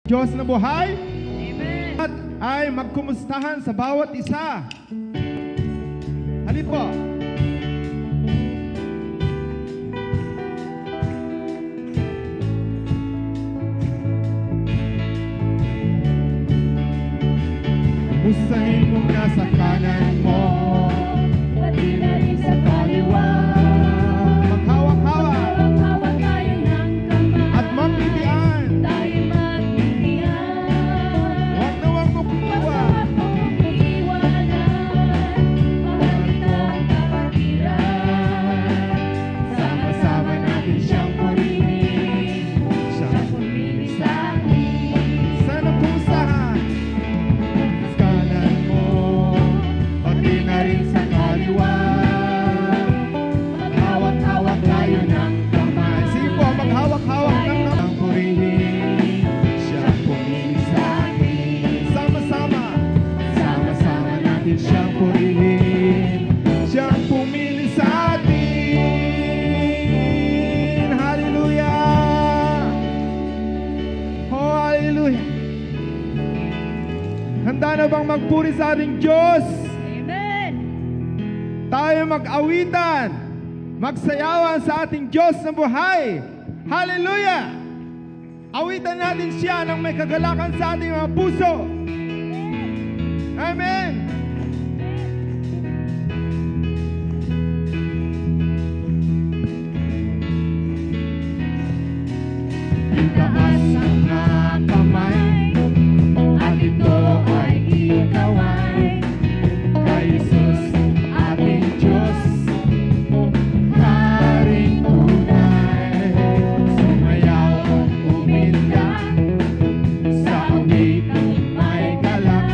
Diyos na buhay. Amen. At ay magkumustahan sa bawat isa. Halip po. Mustahin mo na sa kanan mo, Pati na rin sa kaliwa. maghawak-hawak Hawak-hawak tayo ng kamay. at magbibigyan. Tayo magbibigyan. Huwag na huwag mo kukuha. Huwag mong iwanan. Mahal kitang kapatiran. Sama-sama natin siyang purihin. Siyang pumili sa akin. Sana pusahan sa kanan mo, pati na rin sa kaliwa. Maghawak-hawak tayo ng kamay. Sige po, maghawak-hawak ng kamay. Purihin, siyang pumili sa atin. Sama-sama, sama-sama natin siyang purihin. Siyang pumili sa atin. Hallelujah! Oh, hallelujah! Handa na bang magpuri sa ating Diyos? Amen. Tayo mag-awitan, magsayawan sa ating Diyos na buhay. Hallelujah! Awitan natin siya nang may kagalakan sa ating mga puso. Amen! Itaas ang mga kamay, at ito ay ikaway kay Jesus, ating Diyos, Haring tunay. Sumayaw at uminda sa awiting may galak,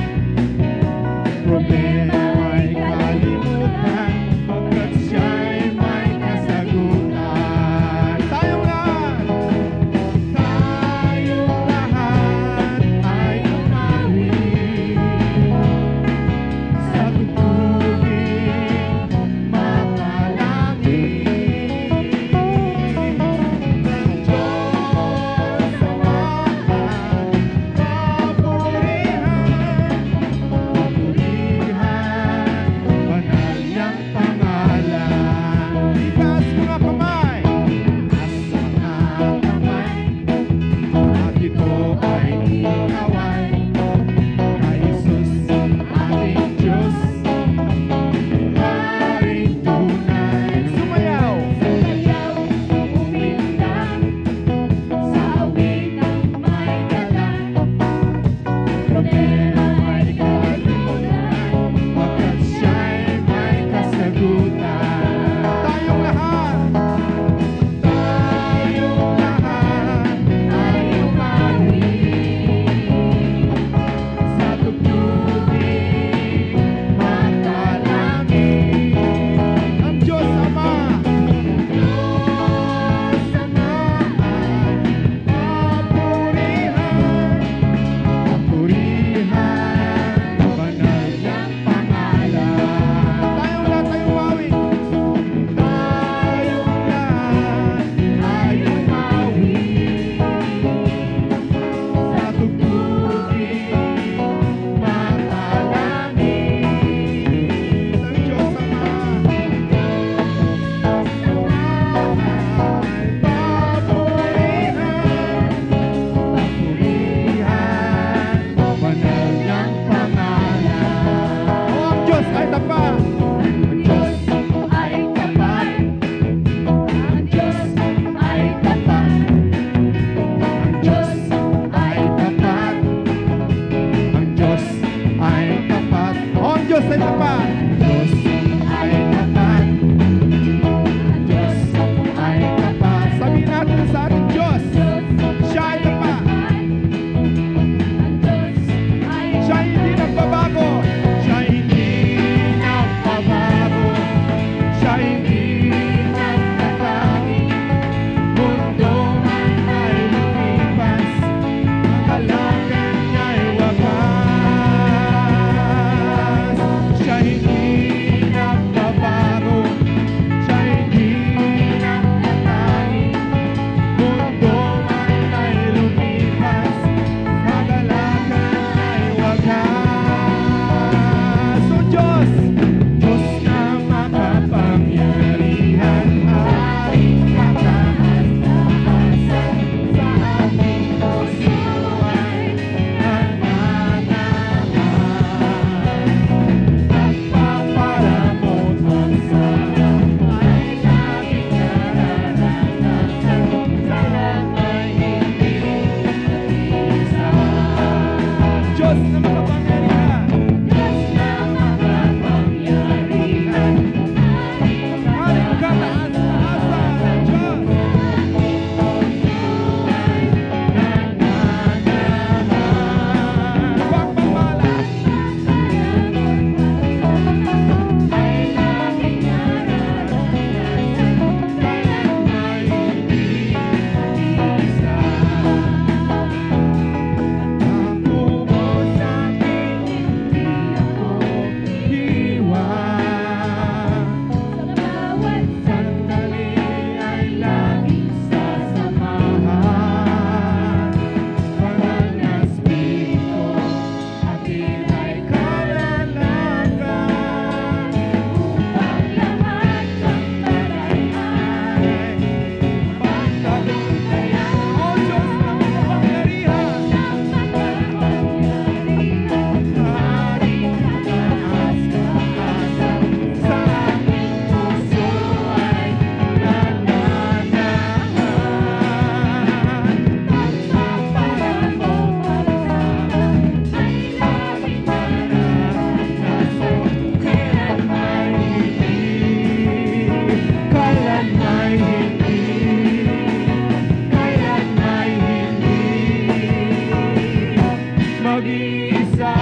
mag-iisa.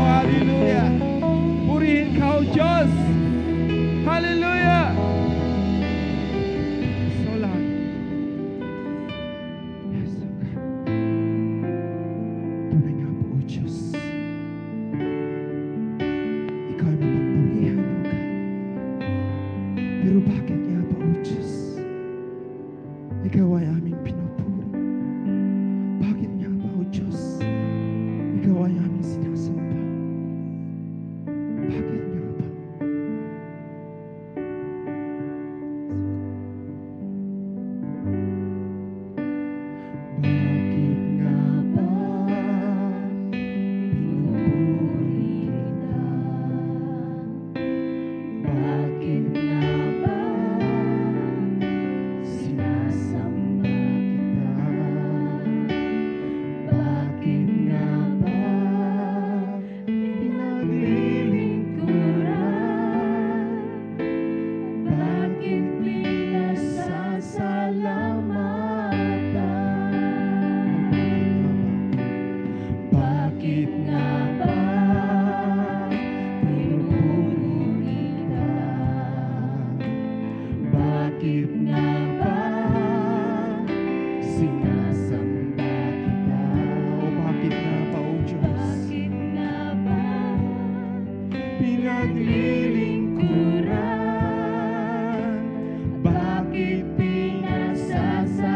Hallelujah. Purihin ka, O Diyos. Hallelujah. So Lord. Yes, O God. Tunay nga po, O Diyos. Ikaw ay mapagpurihan, O God. Pero bakit nga ba, O Diyos? Ikaw ay aming pinupuri. Bakit nga ba, O Diyos? Ikaw ay aming sinasamba. Bakit nga ba? Bakit nga ba pinupuri kita? Bakit nga ba sinasamba kita? Bakit nga ba pinaglilingkuran? Bakit pinasasalamatan? Bakit nga ba pinupuri kita? Bakit nga ba sinasamba kita? O bakit nga ba, O Diyos? Bakit nga ba Pinaglilingkuran? Bakit pinasasalamatan?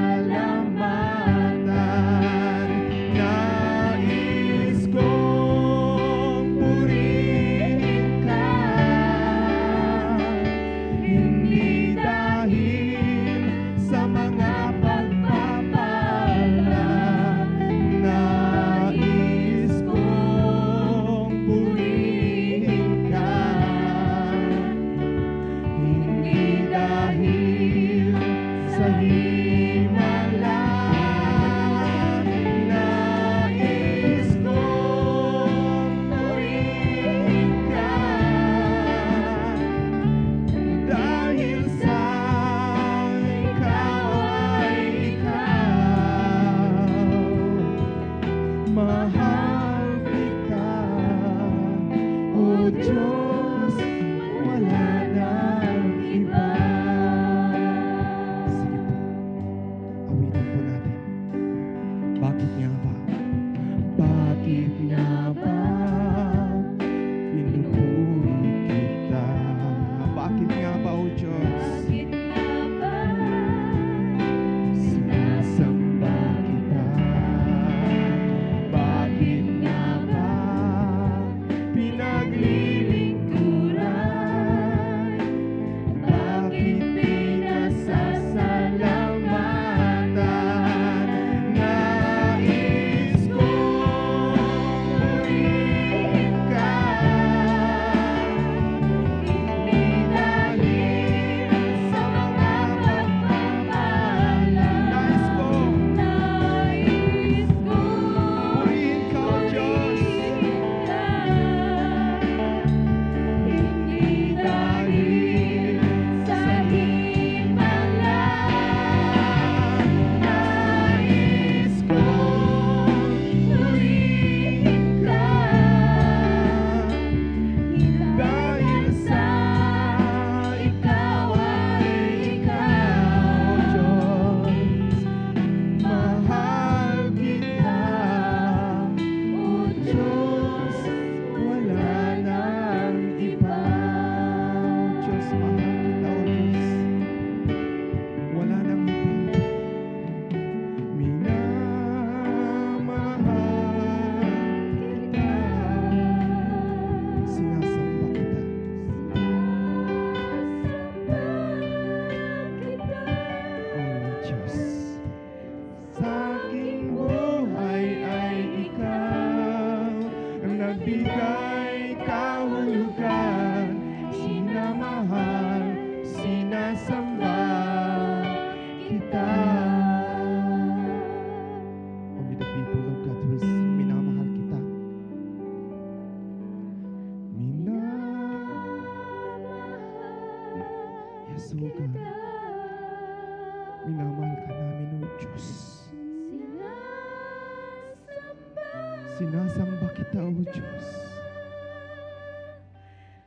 Sinasamba kita, O Diyos.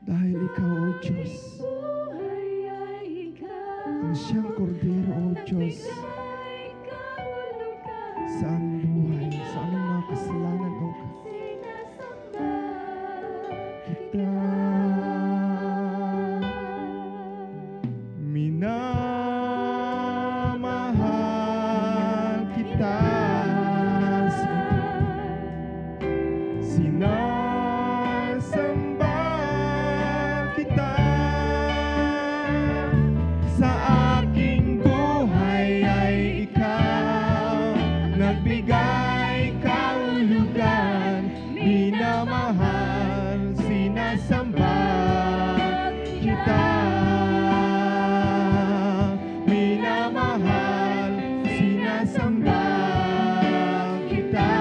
Dahil Ikaw, O Diyos, buhay ay ikaw. ang siyang kordero, O Diyos, Nagbigay kahulugan. sa aming buhay, sa aming mga kasalanan, O Sinasamba kita. Minamahal kita. Sinasamba kita. Sa aking buhay ay ikaw nagbigay kahulugan. Minamahal, sinasamba kita. Minamahal, sinasamba kita.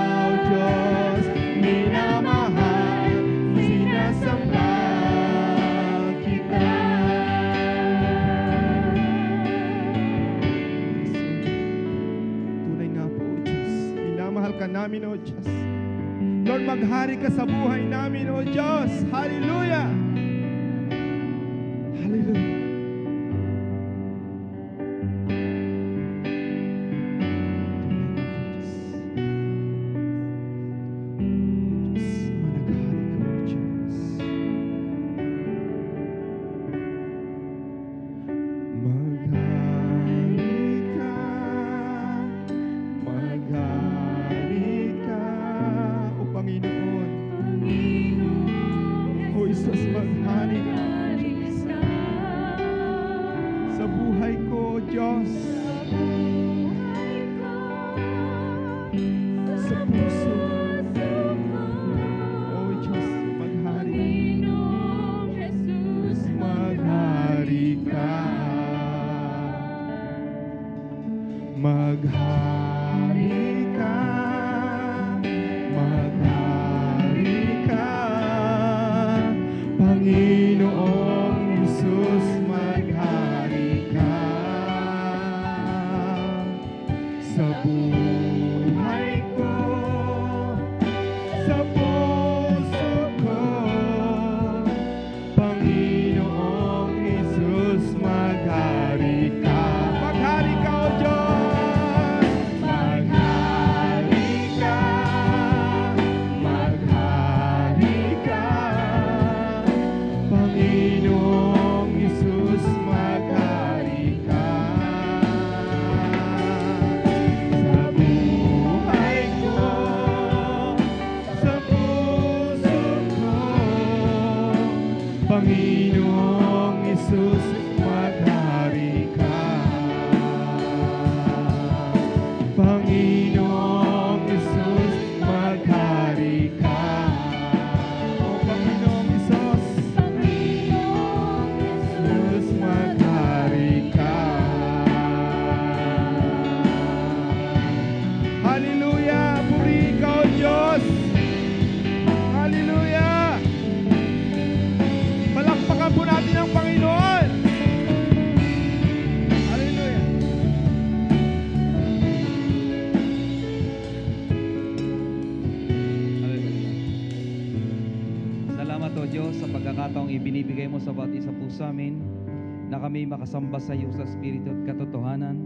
O Diyos, minamahal, sinasamba kita. Tunay nga po, O Diyos, minamahal ka namin, O Diyos. Lord, maghari ka sa buhay namin, O Diyos. Hallelujah! Hallelujah! Sa buhay ko, O Diyos, sa puso, O Diyos, maghari. Maghari ka. Maghari ka. Maghari ka. Panginoong Jesus, maghari ka. Sa buhay ko, sa puso ko, Panginoong Jesus, maghari ka. Maghari ka, O Diyos. Maghari ka. Maghari ka. Panginoong Jesus, maghari ka. Sa buhay ko, sa puso ko, Panginoong Jesus, maghari ka. Panginoong Jesus, maghari ka. O Panginoong Jesus, Jesus, maghari ka. Hallelujah! Puri ka, O Diyos! Hallelujah! Palakpakan po natin ang Panginoon! Hallelujah! Salamat o Diyos sa pagkakataong ibinibigay mo sa bawat isa po sa amin na kami makasamba sa iyo sa Espiritu at katotohanan,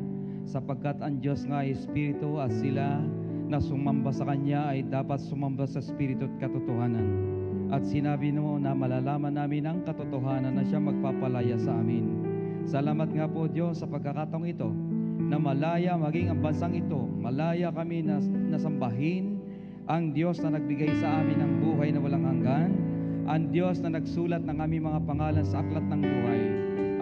sapagkat ang Diyos nga ay Espiritu at sila na sumamba sa Kanya ay dapat sumamba sa Espiritu at katotohanan. At sinabi mo na malalaman namin ang katotohanan na siya magpapalaya sa amin. Salamat nga po Diyos sa pagkakataong ito na malaya maging ang bansang ito, malaya kami na nasambahin ang Diyos na nagbigay sa amin ng buhay na walang hanggan, ang Diyos na nagsulat ng aming mga pangalan sa aklat ng buhay,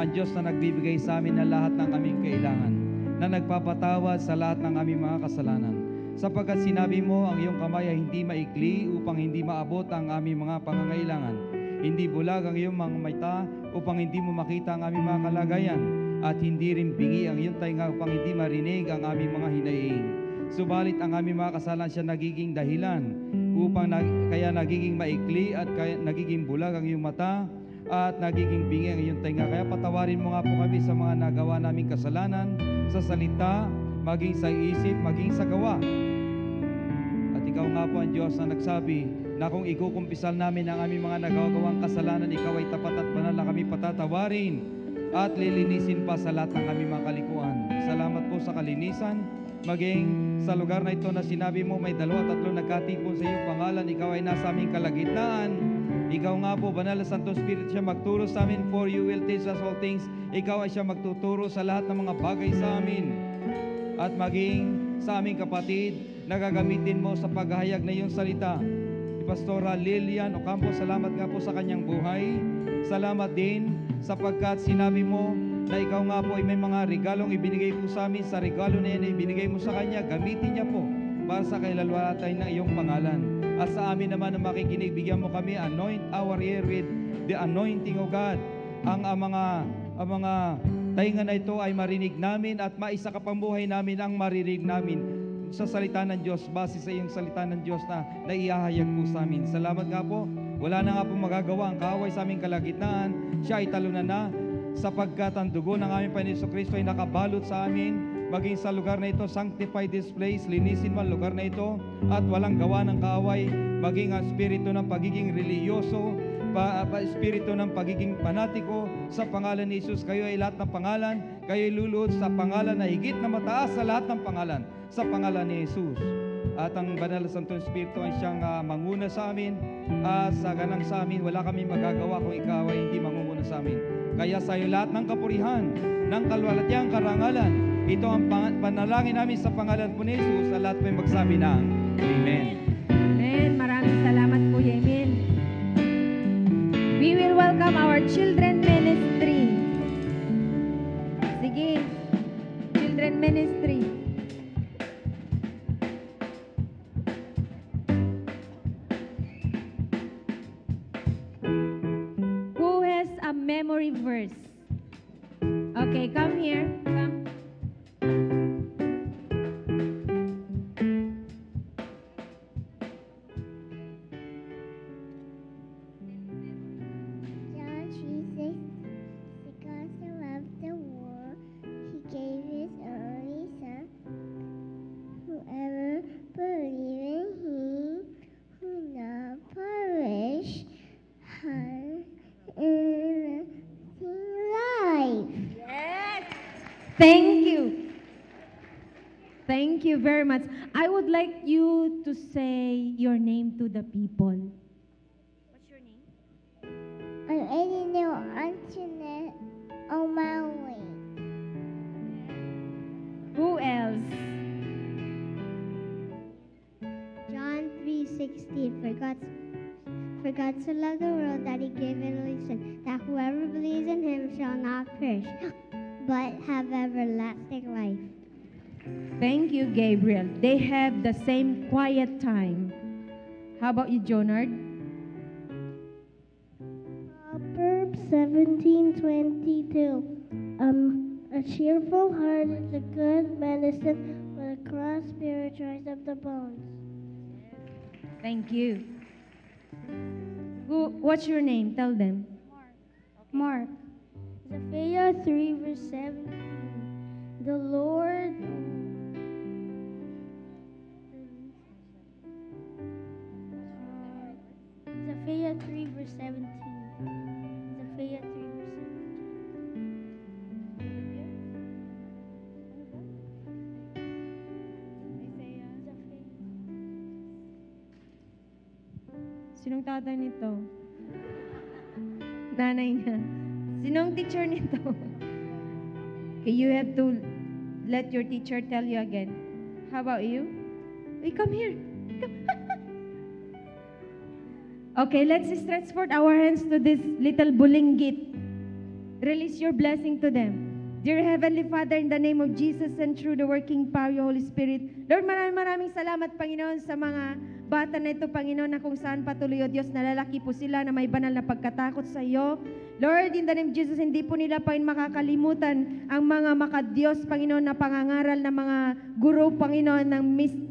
ang Diyos na nagbibigay sa amin ng lahat ng aming kailangan, na nagpapatawad sa lahat ng aming mga kasalanan. Sapagkat sinabi mo, ang iyong kamay ay hindi maikli upang hindi maabot ang aming mga pangangailangan. Hindi bulag ang iyong mga mata upang hindi mo makita ang aming mga kalagayan, at hindi rin bingi ang iyong tainga upang hindi marinig ang aming mga hinaing. Subalit ang aming mga kasalanan siya nagiging dahilan upang kaya nagiging maikli at kaya nagiging bulag ang iyong mata at nagiging bingi ang iyong tainga. Kaya patawarin mo nga po kami sa mga nagawa naming kasalanan, sa salita, maging sa isip, maging sa gawa. At ikaw nga po ang Diyos na nagsabi na kung ikukumpisal namin ang aming mga nagawagawang kasalanan, ikaw ay tapat at banal na kami patatawarin at lilinisin pa sa lahat ng aming mga kalikuan. Salamat po sa kalinisan, maging sa lugar na ito na sinabi mo may 2 o 3 nagkatipon sa iyong pangalan, ikaw ay nasa aming kalagitnaan. Ikaw nga po, Banal na Santo Spirit, siya magturo sa amin, for you will teach us all things. Ikaw ay siya magtuturo sa lahat ng mga bagay sa amin. At maging sa aming kapatid, nagagamitin mo sa paghahayag na iyong salita. Pastora Lilian Ocampo, salamat nga po sa kanyang buhay. Salamat din sapagkat sinabi mo na ikaw nga po ay may mga regalong ibinigay po sa amin. Sa regalo na yan ay ibinigay mo sa kanya, gamitin niya po para sa kailalwalhatian ng iyong pangalan. At sa amin naman na makikinig, bigyan mo kami, anoint our ear with the anointing of God. Ang mga tainga na ito ay marinig namin at maisa ka pang buhay namin ang marinig namin sa salita ng Diyos, base sa iyong salita ng Diyos na naihahayag po sa amin. Salamat nga po, wala na nga po magagawa ang kaaway sa aming kalagitnaan. Siya ay talunan na sapagkat ang dugo ng aming Panginoon Kristo ay nakabalot sa amin. Maging sa lugar na ito, sanctify this place, linisin mo ang lugar na ito at walang gawa ng kaaway. Maging ang espiritu ng pagiging reliyoso, espiritu ng pagiging panatiko sa pangalan ni Jesus. Kayo ay lahat ng pangalan, kayo ay luluhod sa pangalan na higit na mataas sa lahat ng pangalan, sa pangalan ni Jesus. At ang Banal na Santo Espiritu ay siyang manguna sa amin, sa ganang sa amin, wala kami magagawa kung ikaw ay hindi mangunguna sa amin. Kaya sa iyo lahat ng kapurihan, ng kalwalatiang karangalan, ito ang panalangin namin sa pangalan po ni Jesus, at lahat po ay magsabi na Amen. Amen. Maraming salamat po, Emil. We will welcome our children ministry. Sige, children ministry. Who has a memory verse? Okay, come here. Come. John 3:6, because he loved the world, he gave his only Son. Whoever believes in him will not perish, have everlasting life. Thank you. Thank you very much. I would like you to say your name to the people. What's your name? I'm Elinor Antoinette O'Malley. Who else? John 3:16, for God so loved the world that he gave his only Son, that whoever believes in him shall not perish, but have everlasting life. Thank you, Gabriel. They have the same quiet time. How about you, Jonard? Proverbs 17:22. A cheerful heart is a good medicine, but a cross spirit dries up the bones. Thank you. What's your name? Tell them. Mark. Zephaniah 3:17. The Lord Zephaniah 3:17. Zephaniah 3:17. Sinong tatay nito? Nanay niya. Sinong teacher nito? Okay, you have to let your teacher tell you again. How about you? Hey, come here. Come. Okay, let's stretch forth our hands to this little bulinggit. Release your blessing to them. Dear Heavenly Father, in the name of Jesus and through the working power of your Holy Spirit, Lord, maraming salamat, Panginoon, sa mga bata na ito, Panginoon, na kung saan patuloy, O Diyos, nalalaki po sila na may banal na pagkatakot sa iyo. Lord, in the name of Jesus, hindi po nila, Panginoon, makakalimutan ang mga makadiyos, Panginoon, na pangangaral ng mga guro, Panginoon, ng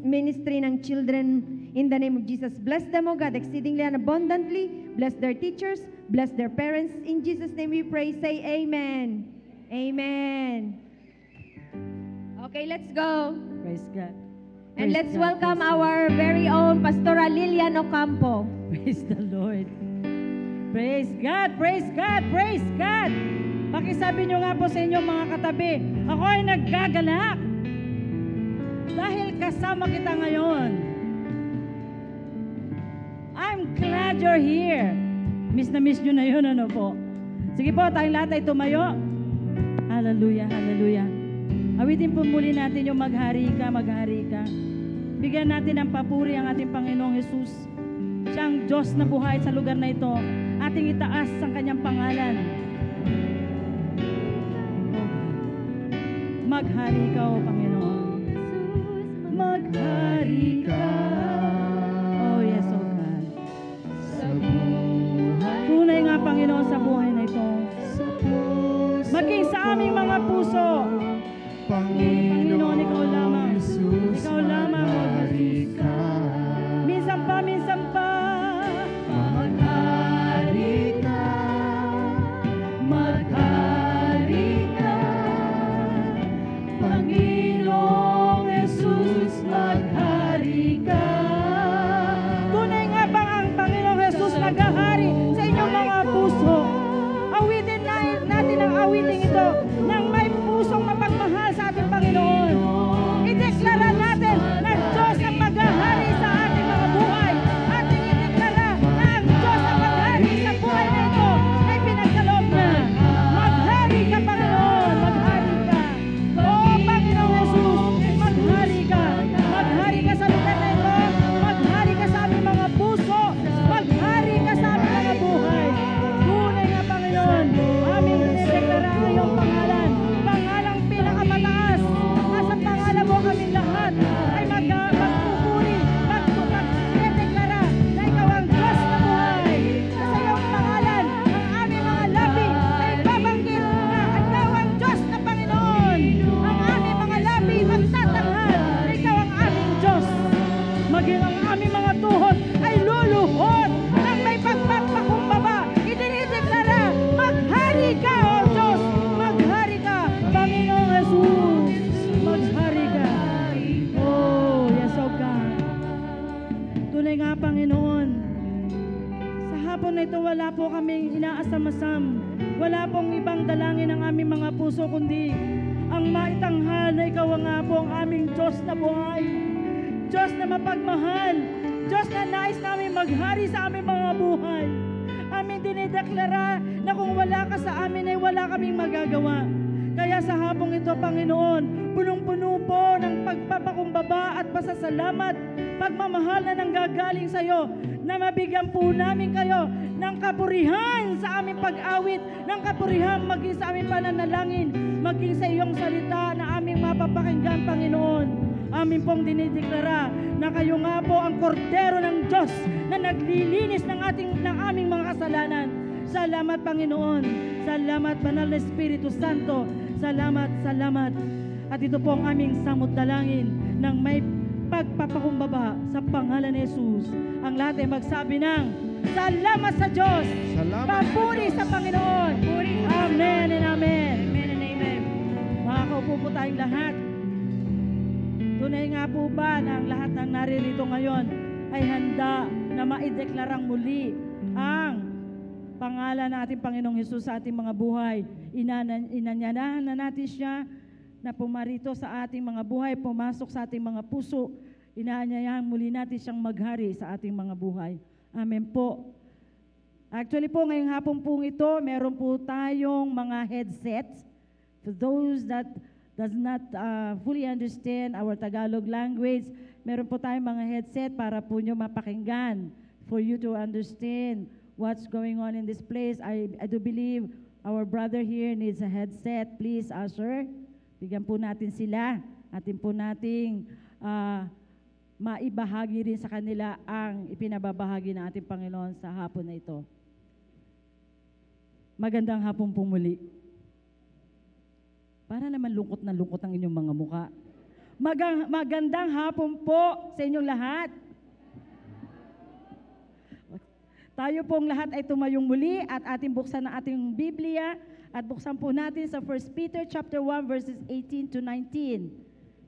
ministry ng children. In the name of Jesus, bless them, O God, exceedingly and abundantly. Bless their teachers, bless their parents. In Jesus' name we pray, say amen. Amen. Okay, let's go. Praise God. And Praise let's God, welcome praise God. our very own Pastora Lilian Ocampo. Praise the Lord. Praise God, praise God, praise God. Pakisabi nyo nga po sa inyong mga katabi, ako ay naggagalak. Dahil kasama kita ngayon. I'm glad you're here. Miss na miss nyo na yun, ano po? Sige po, tayong lahat ay tumayo. Hallelujah, hallelujah. Awitin po muli natin yung maghari ka, maghari ka. Bigyan natin ng papuri ang ating Panginoong Jesus. Siya ang Diyos na buhay sa lugar na ito. Ating itaas ang kanyang pangalan. Maghari ka, O Panginoon. Maghari ka. Oh yes, O God. Sa buhay, Tunay nga, Panginoon, sa buhay na ito. sa puso Maging sa aming mga puso. Panginoon, ikaw lamang. Jesus, Ikaw lamang, O maghari Jesus. ka. Minsan pa, minsan pa. Maghari ka, maghari ka, Panginoong Jesus, maghari ka. Tunay nga bang ang Panginoong Jesus naghahari sa inyong mga puso? Awitin natin ang awiting ito nang may pusong mapagmahal sa ating Panginoon. Ideklara natin na Diyos ang maghahari sa ating mga buhay. Ating ideklara na ang Diyos ang maghahari sa buhay na ito ay pinagkaloob na. Maghari ka, Panginoon, maghari ka. Oo, Panginoong Jesus, maghari ka. Maghari ka sa lugar na ito. Maghari ka sa aming mga puso. Maghari ka sa aming mga buhay. Tunay nga, Panginoon, aming dinideklara ang iyong pangalan. Pangalang pinakamataas. Nasa pangalan mo kami lahat ay magpupuri, magdedeklara na ikaw ang Diyos na buhay. Sa iyong pangalan, ang aming mga labi ay babanggit na ikaw ang Diyos na Panginoon. Ang aming mga labi magtatanghal na ikaw ang aming Diyos. Maging ang aming mga tuhod ay luluhod nang may pagpapakumbaba. Idinideklara, maghari ka, O Diyos! Maghari ka, Panginoong Jesus! Maghari ka! Oh, yes, O God! Tunay nga, Panginoon, sa hapon na ito wala po kaming inaasam-asam. Wala pong ibang dalangin ng aming mga puso, kundi ang maitanghal na ikaw nga po ang aming Diyos na buhay. Diyos na mapagmahal. Diyos na nais namin maghari sa aming mga buhay. Amin dinideklara na kung wala ka sa amin ay wala kaming magagawa. Kaya sa hapong ito, Panginoon, punong-puno po ng pagpapakumbaba at pasasalamat, pagmamahal na nanggagaling sa iyo, na mabigyan po namin kayo ng kapurihan sa aming pag-awit, ng kapurihan maging sa aming pananalangin, maging sa iyong salita na aming mapapakinggan, Panginoon. Amin pong dinideklara na kayo nga po ang kordero ng Diyos na naglilinis ng aming mga kasalanan. Salamat, Panginoon. Salamat, Banal na Espiritu Santo. Salamat, salamat. At ito po ang aming samot dalangin ng may pagpapakumbaba sa pangalan ni Jesus. Ang lahat ay magsabi ng salamat sa Diyos. Salamat Papuri sa Panginoon. Amen and amen. Amen and amen. Makakaupo po tayong lahat. Tunay nga po ba na ang lahat ng naririto ngayon ay handa na maideklarang muli ang pangalan ng ating Panginoong Hesus sa ating mga buhay. Inanyanahan na natin siya na pumarito sa ating mga buhay, pumasok sa ating mga puso. Inaanyayahan muli natin siyang maghari sa ating mga buhay. Amen po. Actually po, ngayong hapon po ito, meron po tayong mga headsets. For those that does not fully understand our Tagalog language, meron po tayong mga headset para po nyo mapakinggan, for you to understand what's going on in this place. I do believe our brother here needs a headset. Please, usher, bigyan po natin sila. Atin po nating maibahagi rin sa kanila ang ipinababahagi ng ating Panginoon sa hapon na ito. Magandang hapon po muli. Para naman lungkot na lungkot ang inyong mga muka. Magandang hapon po sa inyong lahat. Tayo pong lahat ay tumayong muli at ating buksan na ating Biblia at buksan po natin sa 1 Peter chapter 1 verses 18 to 19.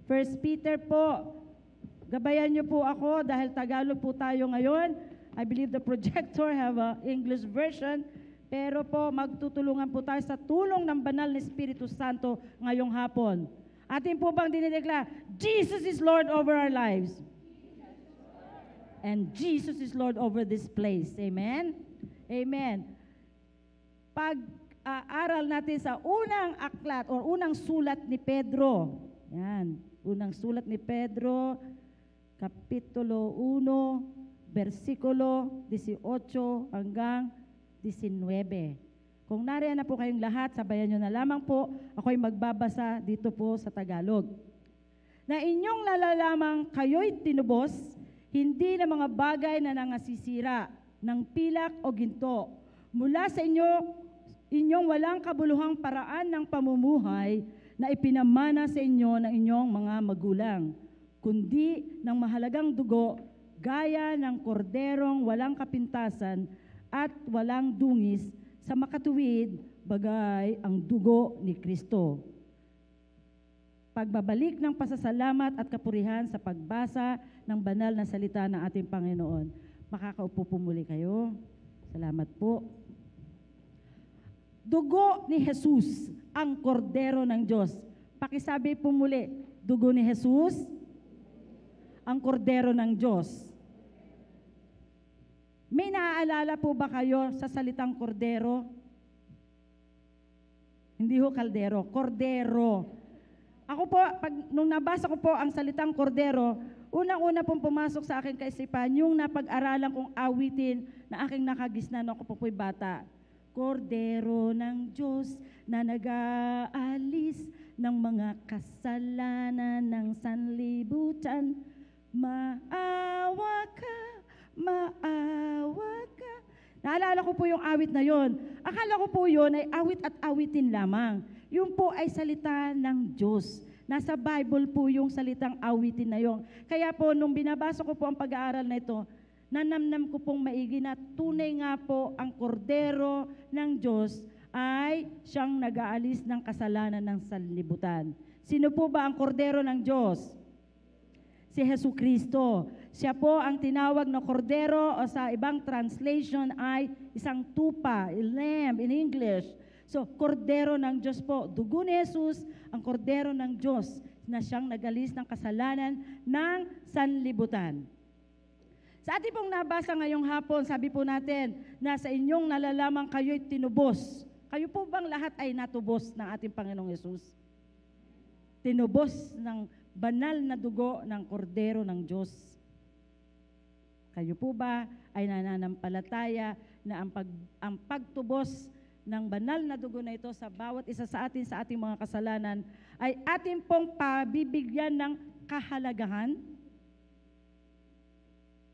1 Peter po Gabayan niyo po ako dahil Tagalog po tayo ngayon. I believe the projector have a English version. Pero po, magtutulungan po tayo sa tulong ng banal na Espiritu Santo ngayong hapon. Atin po bang dinideklara, Jesus is Lord over our lives. And Jesus is Lord over this place. Amen? Amen. Pag-aaral natin sa unang aklat or unang sulat ni Pedro. Yan. Unang sulat ni Pedro, Kapitulo 1, versikulo 18 hanggang 19. Kung nariyan na po kayong lahat, sabayan nyo na lamang po. Ako'y magbabasa dito po sa Tagalog. Na inyong nalalamang kayo'y tinubos, hindi na mga bagay na nangasisira ng pilak o ginto. Mula sa inyong walang kabuluhang paraan ng pamumuhay na ipinamana sa inyo ng inyong mga magulang, kundi ng mahalagang dugo, gaya ng korderong walang kapintasan at walang dungis sa makatuwid, bagay ang dugo ni Kristo. Pagbabalik ng pasasalamat at kapurihan sa pagbasa ng banal na salita ng ating Panginoon. Makakaupo po muli kayo. Salamat po. Dugo ni Jesus, ang kordero ng Diyos. Pakisabi po muli, dugo ni Jesus, ang kordero ng Diyos. May naaalala po ba kayo sa salitang kordero? Hindi ho kaldero, kordero. Ako po, nung nabasa ko po ang salitang kordero, unang-una pong pumasok sa akin kaisipan, yung napag-aralan kong awitin na aking nakagisnan ako po po'y bata. Kordero ng Diyos na nag-aalis ng mga kasalanan ng sanlibutan, maawa ka. Maawa ka. Naalala ko po yung awit na yon. Akala ko po yon ay awit at awitin lamang. Yung po ay salita ng Diyos. Nasa Bible po yung salitang awitin na yon. Kaya po, nung binabasa ko po ang pag-aaral na ito, nanamnam ko pong maigi na tunay nga po ang kordero ng Diyos ay siyang nag-aalis ng kasalanan ng sanlibutan. Sino po ba ang kordero ng Diyos? Si Jesucristo. Siya po ang tinawag na kordero o sa ibang translation ay isang tupa, lamb in English. So, kordero ng Diyos po. Dugo ni Jesus, ang kordero ng Diyos na siyang nagalis ng kasalanan ng sanlibutan. Sa ating pong nabasa ngayong hapon, sabi po natin na sa inyong nalalaman kayo'y tinubos. Kayo po bang lahat ay natubos ng ating Panginoong Jesus? Tinubos ng banal na dugo ng kordero ng Diyos. Kayo po ba ay nananampalataya na ang pagtubos ng banal na dugo na ito sa bawat isa sa atin sa ating mga kasalanan ay ating pong pabibigyan ng kahalagahan?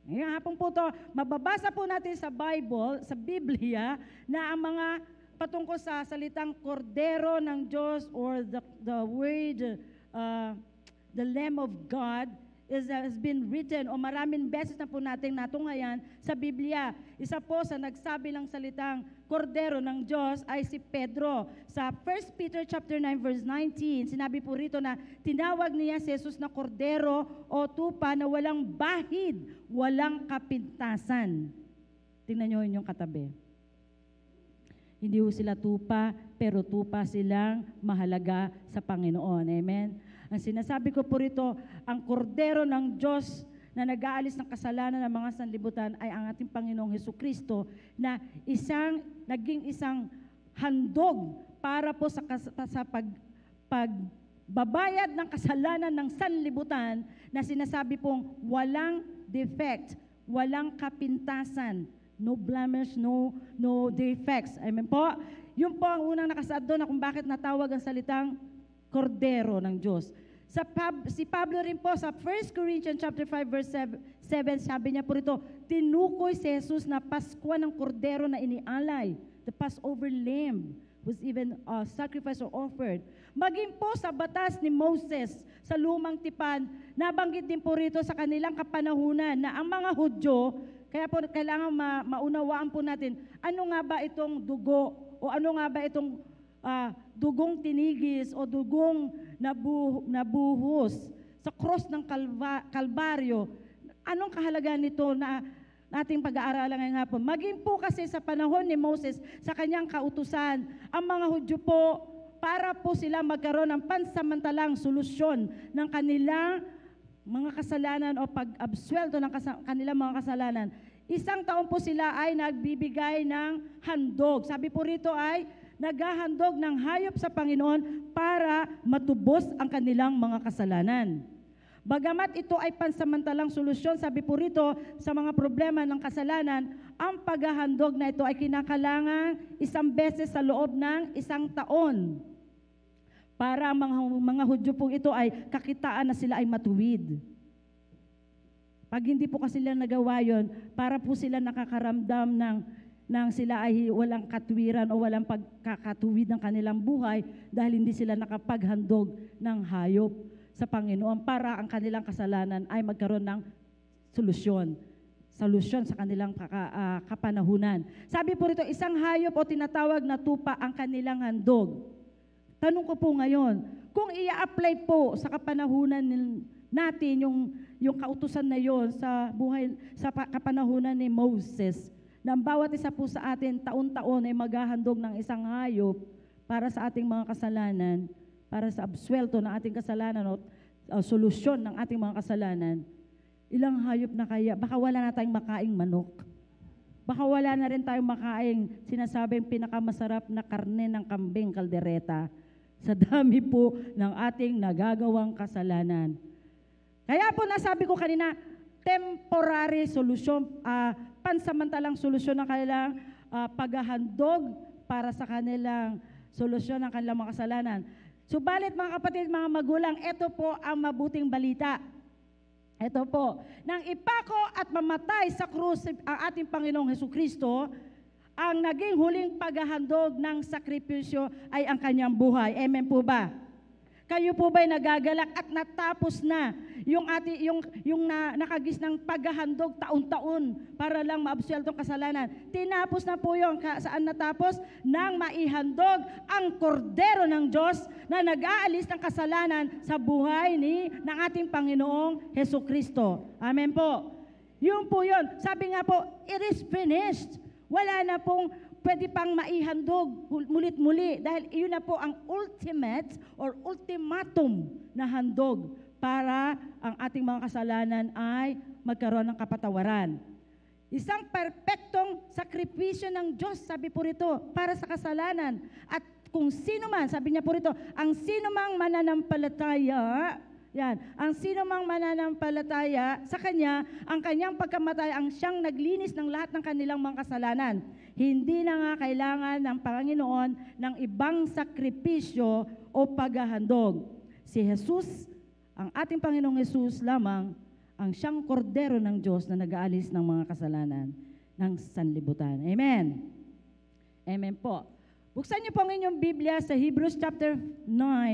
Ngayon hapon po ito, mababasa po natin sa Bible, sa Biblia, na ang mga patungkol sa salitang kordero ng Diyos or the word, the Lamb of God has been written o maraming beses na po nating natungayan sa Biblia. Isa po sa nagsabi ng salitang kordero ng Diyos ay si Pedro. Sa 1 Peter chapter 9 verse 19, sinabi po rito na tinawag niya si Jesus na kordero o tupa na walang bahid, walang kapintasan. Tingnan niyo yung katabi. Hindi ho sila tupa, pero tupa silang mahalaga sa Panginoon. Amen? Ang sinasabi ko po rito, ang kordero ng Diyos na nag-aalis ng kasalanan ng mga sanlibutan ay ang ating Panginoong Hesukristo na naging isang handog para po sa pagbabayad ng kasalanan ng sanlibutan na sinasabi pong walang defect, walang kapintasan, no blemish, no defects. Amen po? Yun po ang unang nakasaad doon na kung bakit natawag ang salitang kordero ng Diyos. Si Pablo rin po sa 1 Corinthians chapter 5 verse 7, sabi niya po rito, tinukoy si Jesus na Paskwa ng kordero na inialay. The Passover lamb was even sacrificed or offered. Maging po sa batas ni Moses sa lumang tipan, nabanggit din po rito sa kanilang kapanahunan na ang mga Hudyo, kaya po kailangan maunawaan po natin, ano nga ba itong dugo o ano nga ba itong dugong tinigis o dugong nabuhos sa sa cross ng Kalbaryo. Anong kahalagaan nito na nating pag-aaralan ngayong hapon? Maging po kasi sa panahon ni Moses, sa kanyang kautusan, ang mga Hudyo po, para po sila magkaroon ng pansamantalang solusyon ng kanilang mga kasalanan o pag-absuelto ng kanilang mga kasalanan. Isang taon po sila ay nagbibigay ng handog. Sabi po rito ay naghahandog ng hayop sa Panginoon para matubos ang kanilang mga kasalanan. Bagamat ito ay pansamantalang solusyon, sabi po rito, sa mga problema ng kasalanan, ang paghahandog na ito ay kinakailangan isang beses sa loob ng isang taon para ang mga Hudyo pong ito ay kakitaan na sila ay matuwid. Pag hindi po kasi sila nagawa yun, para po sila nakakaramdam ng sila ay walang katwiran o walang pagkakatuwid ng kanilang buhay dahil hindi sila nakapaghandog ng hayop sa Panginoon para ang kanilang kasalanan ay magkaroon ng solusyon sa kanilang kapanahunan. Sabi po rito, isang hayop o tinatawag na tupa ang kanilang handog. Tanong ko po ngayon, kung i-apply po sa kapanahunan natin yung kautusan na yon sa buhay, sa kapanahunan ni Moses, na bawat isa po sa atin taon-taon ay maghahandog ng isang hayop para sa ating mga kasalanan, para sa absuelto ng ating kasalanan o solusyon ng ating mga kasalanan. Ilang hayop na kaya? Baka wala na tayong makaing manok. Baka wala na rin tayong makaing sinasabing pinakamasarap na karne ng kambing kaldereta sa dami po ng ating nagagawang kasalanan. Kaya po nasabi ko kanina, temporary solusyon, pansamantalang solusyon ng kanilang paghahandog para sa kanilang solusyon ng kanilang mga kasalanan. Subalit mga kapatid, mga magulang, ito po ang mabuting balita. Ito po, nang ipako at mamatay sa krus ang ating Panginoong Hesukristo, ang naging huling paghahandog ng sakripisyo ay ang kanyang buhay. Amen po ba? Kayo po ba'y nagagalak at natapos na yung nakagis ng paghahandog taon-taon para lang maabsuelto ang kasalanan? Tinapos na po yung saan natapos? Nang maihandog ang kordero ng Diyos na nag-aalis ng kasalanan sa buhay ng ating Panginoong Hesukristo. Amen po. Yun po yun. Sabi nga po, it is finished. Wala na pong pwede pang maihandog mulit-muli dahil iyon na po ang ultimate or ultimatum na handog para ang ating mga kasalanan ay magkaroon ng kapatawaran. Isang perpektong sakripisyo ng Diyos, sabi po rito, para sa kasalanan. At kung sino man, sabi niya po rito, ang sino mang mananampalataya, ang sino mang mananampalataya sa Kanya, ang Kanyang pagkamatay ang siyang naglinis ng lahat ng kanilang mga kasalanan. Hindi na nga kailangan ng Panginoon ng ibang sakripisyo o paghahandog. Si Jesus, ang ating Panginoong Jesus lamang, ang siyang kordero ng Diyos na nag-aalis ng mga kasalanan ng sanlibutan. Amen. Amen po. Buksan niyo po ang inyong Biblia sa Hebrews chapter 9,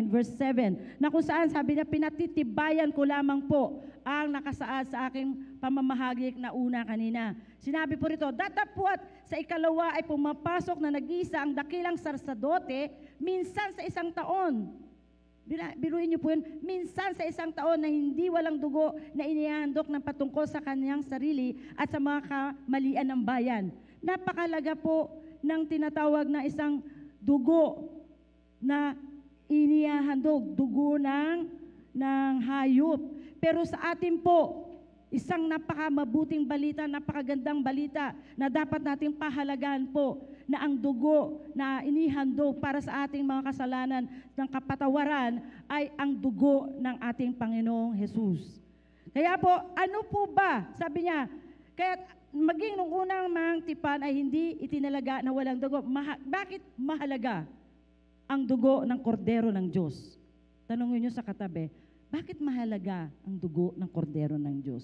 verse 7, na kung saan sabi niya, pinatitibayan ko lamang po ang nakasaad sa aking pamamahagi na una kanina. Sinabi po rito, datapwat sa ikalawa ay pumapasok na nag-isa ang dakilang sarsadote minsan sa isang taon. Biruin niyo po yun, minsan sa isang taon na hindi walang dugo na inihandok ng patungkol sa kanyang sarili at sa mga kamalian ng bayan. Napakalaga po ng tinatawag na isang dugo na inihahandog, dugo ng hayop. Pero sa atin po, isang napakamabuting balita, napakagandang balita na dapat nating pahalagahan po na ang dugo na inihandog para sa ating mga kasalanan ng kapatawaran ay ang dugo ng ating Panginoong Jesus. Kaya po, ano po ba? Sabi niya, kaya maging nung unang mga tipan ay hindi itinalaga na walang dugo. Bakit mahalaga ang dugo ng kordero ng Diyos? Tanongin niyo sa katabi, bakit mahalaga ang dugo ng kordero ng Diyos?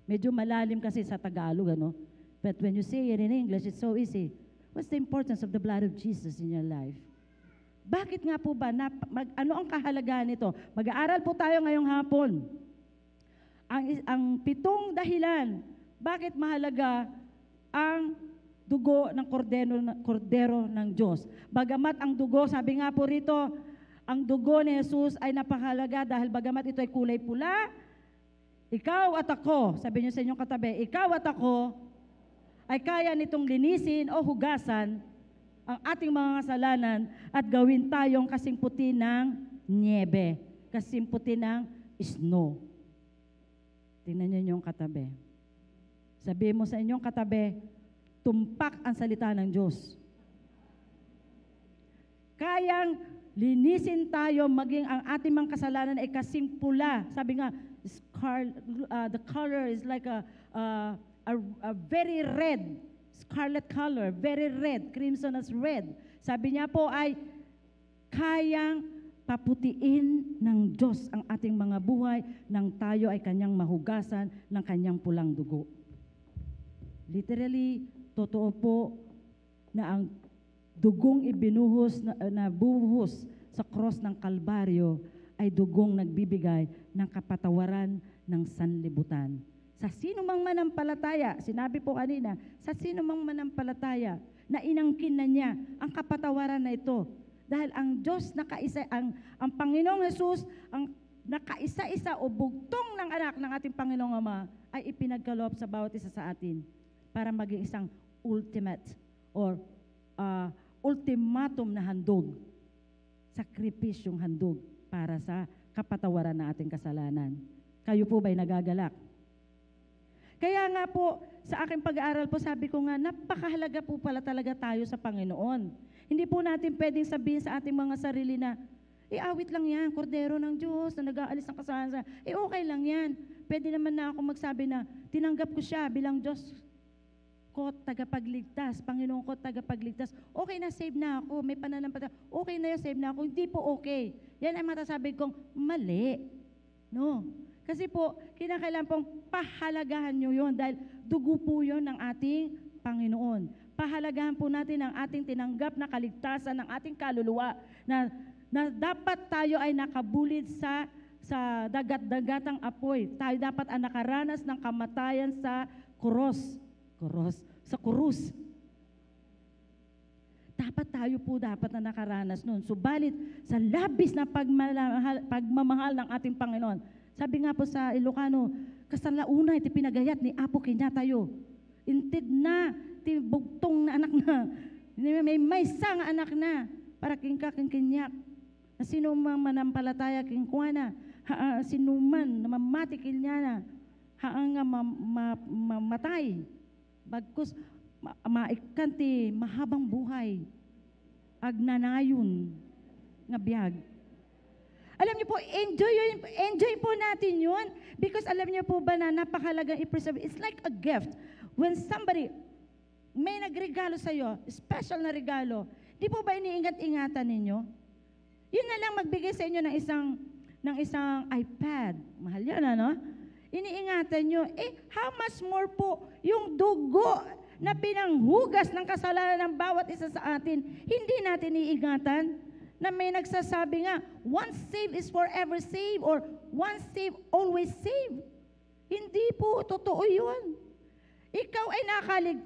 Medyo malalim kasi sa Tagalog, ano? But when you say it in English, it's so easy. What's the importance of the blood of Jesus in your life? Bakit nga po ba? Ano ang kahalagahan nito? Mag-aaral po tayo ngayong hapon. Ang 7 dahilan, bakit mahalaga ang dugo ng kordero ng Diyos. Bagamat ang dugo, sabi nga po rito, ang dugo ni Jesus ay napakahalaga dahil bagamat ito ay kulay pula, ikaw at ako, sabi niyo sa inyong katabi, ikaw at ako ay kaya nitong linisin o hugasan ang ating mga kasalanan at gawin tayong kasing puti ng niebe, kasing puti ng snow. Tingnan niyo yung katabi. Sabihin mo sa inyong katabi, tumpak ang salita ng Diyos. Kayang linisin tayo, maging ang ating mga kasalanan ay kasing pula. Sabi nga, the color is like a very red, scarlet color, very red, crimson as red. Sabi niya po ay kayang paputiin ng Diyos ang ating mga buhay nang tayo ay kanyang mahugasan ng kanyang pulang dugo. Literally, totoo po na ang dugong ibinuhos na buhos sa cross ng Kalbaryo ay dugong nagbibigay ng kapatawaran ng sanlibutan. Sa sino mang manampalataya, sinabi po kanina, sa sino mang manampalataya na inangkin na niya ang kapatawaran na ito. Dahil ang Diyos nakaisa, ang Panginoong Jesus, ang nakaisa-isa o bugtong ng anak ng ating Panginoong Ama ay ipinagkaloob sa bawat isa sa atin para maging isang ultimate or ultimatum na handog, sakripisyong handog para sa kapatawaran ng ating kasalanan. Kayo po ba'y nagagalak? Kaya nga po, sa aking pag-aaral po, sabi ko nga, napakahalaga po pala talaga tayo sa Panginoon. Hindi po natin pwedeng sabihin sa ating mga sarili na, awit lang yan, kordero ng Diyos na nag-aalis ng kasalanan. Okay lang yan. Pwede naman na ako magsabi na, tinanggap ko siya bilang Diyos ko, tagapagligtas, Panginoon ko, tagapagligtas. Okay na, save na ako, may pananampalataya. Okay na yan, save na ako. Hindi po okay. Yan ay matasabi kong mali. No? Kasi po, kinakailangan pong pahalagahan nyo yun dahil dugo po yun ng ating Panginoon. Pahalagahan po natin ang ating tinanggap na kaligtasan ng ating kaluluwa na dapat tayo ay nakabulid sa dagat-dagatang apoy. Tayo dapat ang nakaranas ng kamatayan sa krus. Dapat tayo po dapat na nakaranas nun. Subalit sa labis na pagmamahal ng ating Panginoon. Sabi nga po sa Ilocano, kasalauna iti pinagayat ni Apo Kinyatayo. Intid na, ti bugtong na anak na. May maysa nga anak na. Para kinyak. Na sino mang manampalataya kinkwana. Sinuman na mamatikil niya na. Haang nga mamatay. Bagkus maikanti mahabang buhay. Agnanayon nga biyag. Alam niyo po, enjoy po natin yun. Because alam niyo po ba na napakahalagang i-preserve. It's like a gift. When somebody, may nagregalo sa iyo, special na regalo, di po ba iniingat-ingatan ninyo? Yun na lang magbigay sa inyo ng isang iPad. Mahal yan, ano? Iniingatan nyo. How much more po yung dugo na pinanghugas ng kasalanan ng bawat isa sa atin, hindi natin iingatan? Na may nagsasabi nga, once saved is forever saved or once saved, always saved. Hindi po, totoo yun. Ikaw ay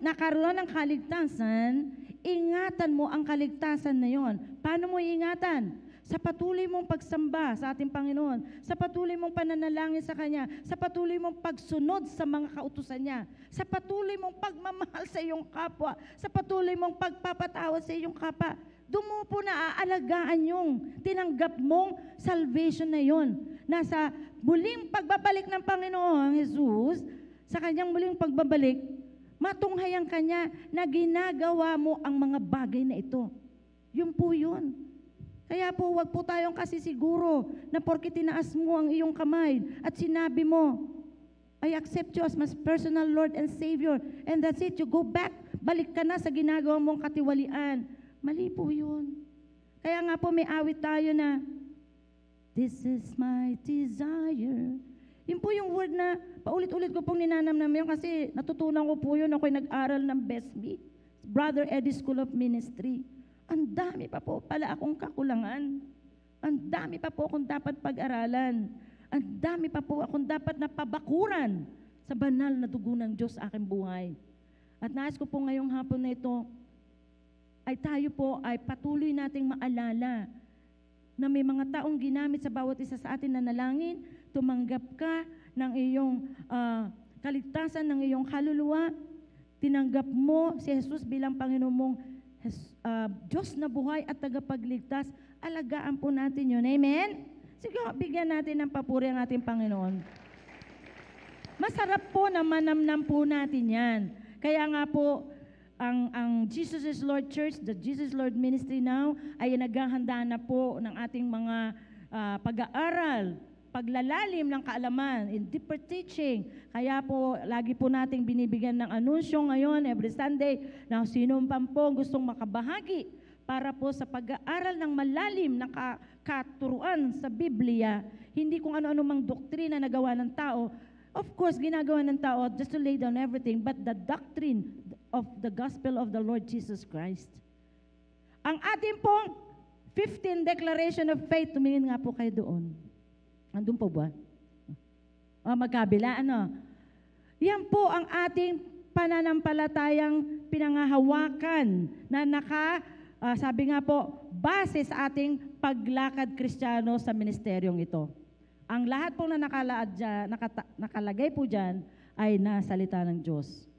nakaroon ng kaligtasan, ingatan mo ang kaligtasan na yon. Paano mo iingatan? Sa patuloy mong pagsamba sa ating Panginoon, sa patuloy mong pananalangin sa Kanya, sa patuloy mong pagsunod sa mga kautusan niya, sa patuloy mong pagmamahal sa iyong kapwa, sa patuloy mong pagpapatawad sa iyong kapwa. Doon mo po naaalagaan yung tinanggap mong salvation na yon. Nasa muling pagbabalik ng Panginoon Jesus, sa Kanyang muling pagbabalik, matunghay ang Kanya na ginagawa mo ang mga bagay na ito. Yun po yun. Kaya po, wag po tayong kasi siguro na porke tinaas mo ang iyong kamay at sinabi mo, I accept you as my personal Lord and Savior. And that's it, you go back. Balik ka na sa ginagawa mong katiwalian. Mali po yun. Kaya nga po may awit tayo na, this is my desire. Yun po yung word na paulit-ulit ko pong ninanamnam yun kasi natutunan ko po yun. Ako'y nag-aral ng BESB, Brother Eddie School of Ministry. Ang dami pa po pala akong kakulangan. Ang dami pa po akong dapat pag-aralan. Ang dami pa po akong dapat na pabakuran sa banal na dugo ng Diyos sa aking buhay. At nais ko po ngayong hapon na ito, ay tayo po ay patuloy nating maalala na may mga taong ginamit sa bawat isa sa atin na nalangin, tumanggap ka ng iyong kaligtasan, ng iyong kaluluwa, tinanggap mo si Jesus bilang Panginoon mong Diyos na buhay at tagapagligtas, alagaan po natin yun. Amen? Sige, bigyan natin ng papuri ang ating Panginoon. Masarap po na manamnam po natin yan. Kaya nga po, ang Jesus is Lord Church, the Jesus Lord Ministry now, ay naghahanda na po ng ating mga pag-aaral, paglalalim ng kaalaman, in deeper teaching. Kaya po, lagi po nating binibigyan ng anunsyo ngayon, every Sunday, na sino man po gustong makabahagi para po sa pag-aaral ng malalim na katuruan sa Biblia, hindi kung ano-ano mang doktrina na gawa ng tao. Of course, ginagawa ng tao just to lay down everything, but the doctrine of the gospel of the Lord Jesus Christ. Ang ating pong 15 declaration of faith, tumingin nga po kayo doon. Andun po ba? Magkabila, ano? Yan po ang ating pananampalatayang pinangahawakan na sabi nga po, base sa ating paglakad Kristiyano sa ministeryong ito. Ang lahat po na nakalagay po dyan ay nasalita ng Diyos.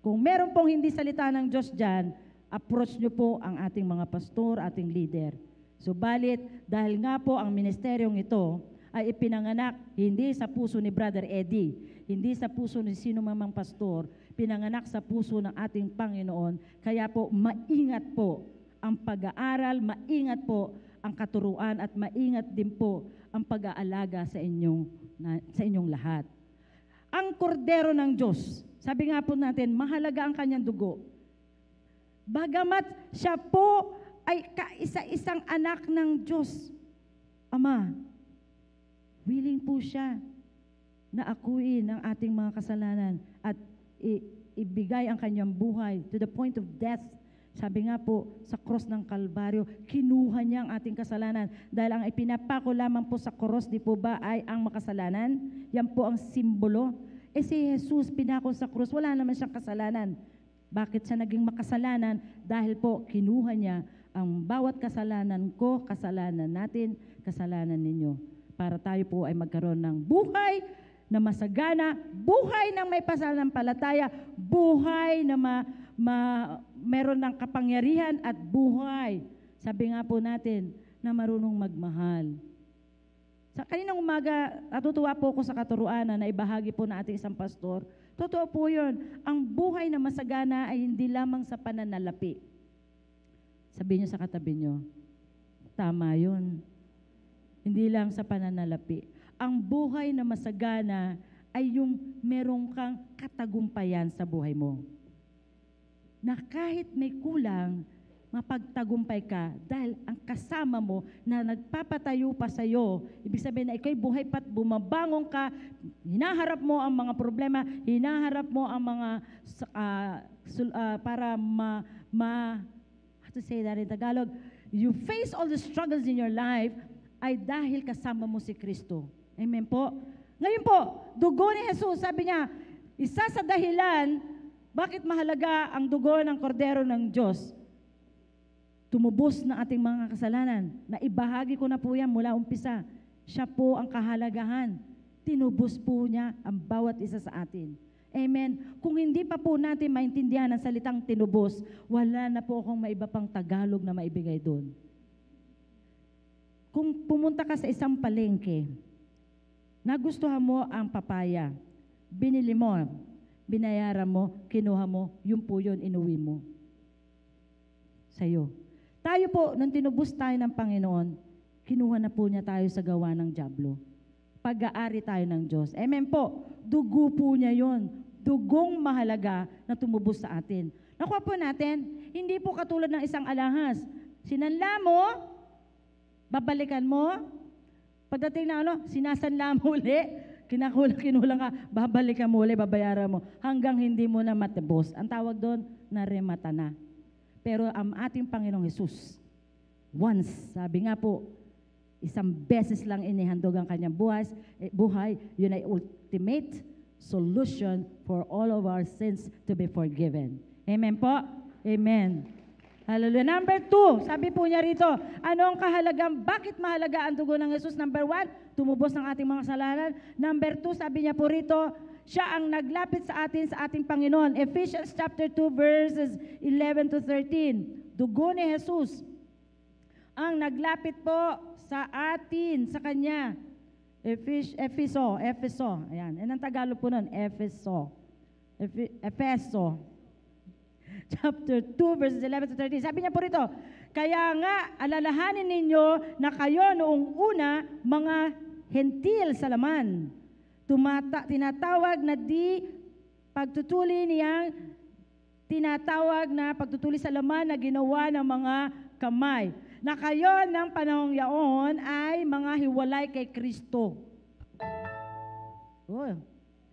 Kung meron pong hindi salita ng Diyos dyan, approach nyo po ang ating mga pastor, ating leader. Subalit, dahil nga po ang ministeryong ito ay ipinanganak hindi sa puso ni Brother Eddie, hindi sa puso ni sino mamang pastor, pinanganak sa puso ng ating Panginoon. Kaya po, maingat po ang pag-aaral, maingat po ang katuruan at maingat din po ang pag-aalaga sa inyong lahat. Ang kordero ng Diyos, sabi nga po natin, mahalaga ang kanyang dugo. Bagamat siya po ay kaisa-isang anak ng Diyos, Ama, willing po siya na akuin ang ating mga kasalanan at ibigay ang kanyang buhay to the point of death. Sabi nga po, sa cross ng Kalbaryo, kinuha niya ang ating kasalanan. Dahil ang ipinapako lamang po sa cross, di po ba, ay ang makasalanan? Yan po ang simbolo. Si Jesus, pinako sa cross, wala naman siyang kasalanan. Bakit siya naging makasalanan? Dahil po, kinuha niya ang bawat kasalanan ko, kasalanan natin, kasalanan ninyo. Para tayo po ay magkaroon ng buhay na masagana, buhay ng may pananampalataya, buhay na meron ng kapangyarihan at buhay. Sabi nga po natin na marunong magmahal. Sa kaninang umaga, natutuwa po ako sa katuruan na ibahagi po na ating isang pastor. Totoo po yun. Ang buhay na masagana ay hindi lamang sa pananalapi. Sabihin niyo sa katabi niyo, tama yun. Hindi lang sa pananalapi. Ang buhay na masagana ay yung merong kang katagumpayan sa buhay mo. Na kahit may kulang, mapagtagumpay ka dahil ang kasama mo na nagpapatayo pa sa iyo, ibig sabihin na ikaw'y buhay pa't bumabangon ka, hinaharap mo ang mga problema, hinaharap mo ang mga how to say that in Tagalog, you face all the struggles in your life ay dahil kasama mo si Kristo. Amen po? Ngayon po, dugo ni Jesus, sabi niya, isa sa dahilan, bakit mahalaga ang dugo ng kordero ng Diyos? Tumubos na ating mga kasalanan. Naibahagi ko na po yan mula umpisa. Siya po ang kahalagahan. Tinubos po niya ang bawat isa sa atin. Amen. Kung hindi pa po natin maintindihan ang salitang tinubos, wala na po akong maiba pang Tagalog na maibigay doon. Kung pumunta ka sa isang palengke, nagustuhan mo ang papaya, binili mo, binayaran mo, kinuha mo, yun po yun, inuwi mo. Sa'yo. Tayo po, nung tinubos tayo ng Panginoon, kinuha na po niya tayo sa gawa ng dyablo. Pag-aari tayo ng Diyos. Amen po. Dugo po niya yun. Dugong mahalaga na tumubos sa atin. Nakuha po natin, hindi po katulad ng isang alahas. Sinanla mo, babalikan mo, pagdating na sinasanla mo uli, kinulang ka, babalikan mo uli, babayaran mo, hanggang hindi mo na matubos. Ang tawag doon, naremata na. Pero ang ating Panginoong Jesus, once, sabi nga po, isang beses lang inihandog ang kanyang buhay, yun ay ultimate solution for all of our sins to be forgiven. Amen po? Amen. Hallelujah. Number 2, sabi po niya rito, anong kahalagang, bakit mahalaga ang dugo ng Jesus? Number 1, tumubos ng ating mga kasalanan. Number 2, sabi niya po rito, siya ang naglapit sa ating Panginoon. Ephesians chapter 2 verses 11 to 13. Dugo ni Jesus ang naglapit po sa atin, sa Kanya. Efeso. Ayan. Yan ang Tagalog po nun. Efeso. Chapter 2, verses 11 to 13. Sabi niya po rito, kaya nga, alalahanin ninyo na kayo noong una, mga hentil sa laman. Tinatawag na pagtutuli niyang tinatawag na pagtutuli sa laman na ginawa ng mga kamay. Na kayo ng panahong yaon ay mga hiwalay kay Kristo. Oh,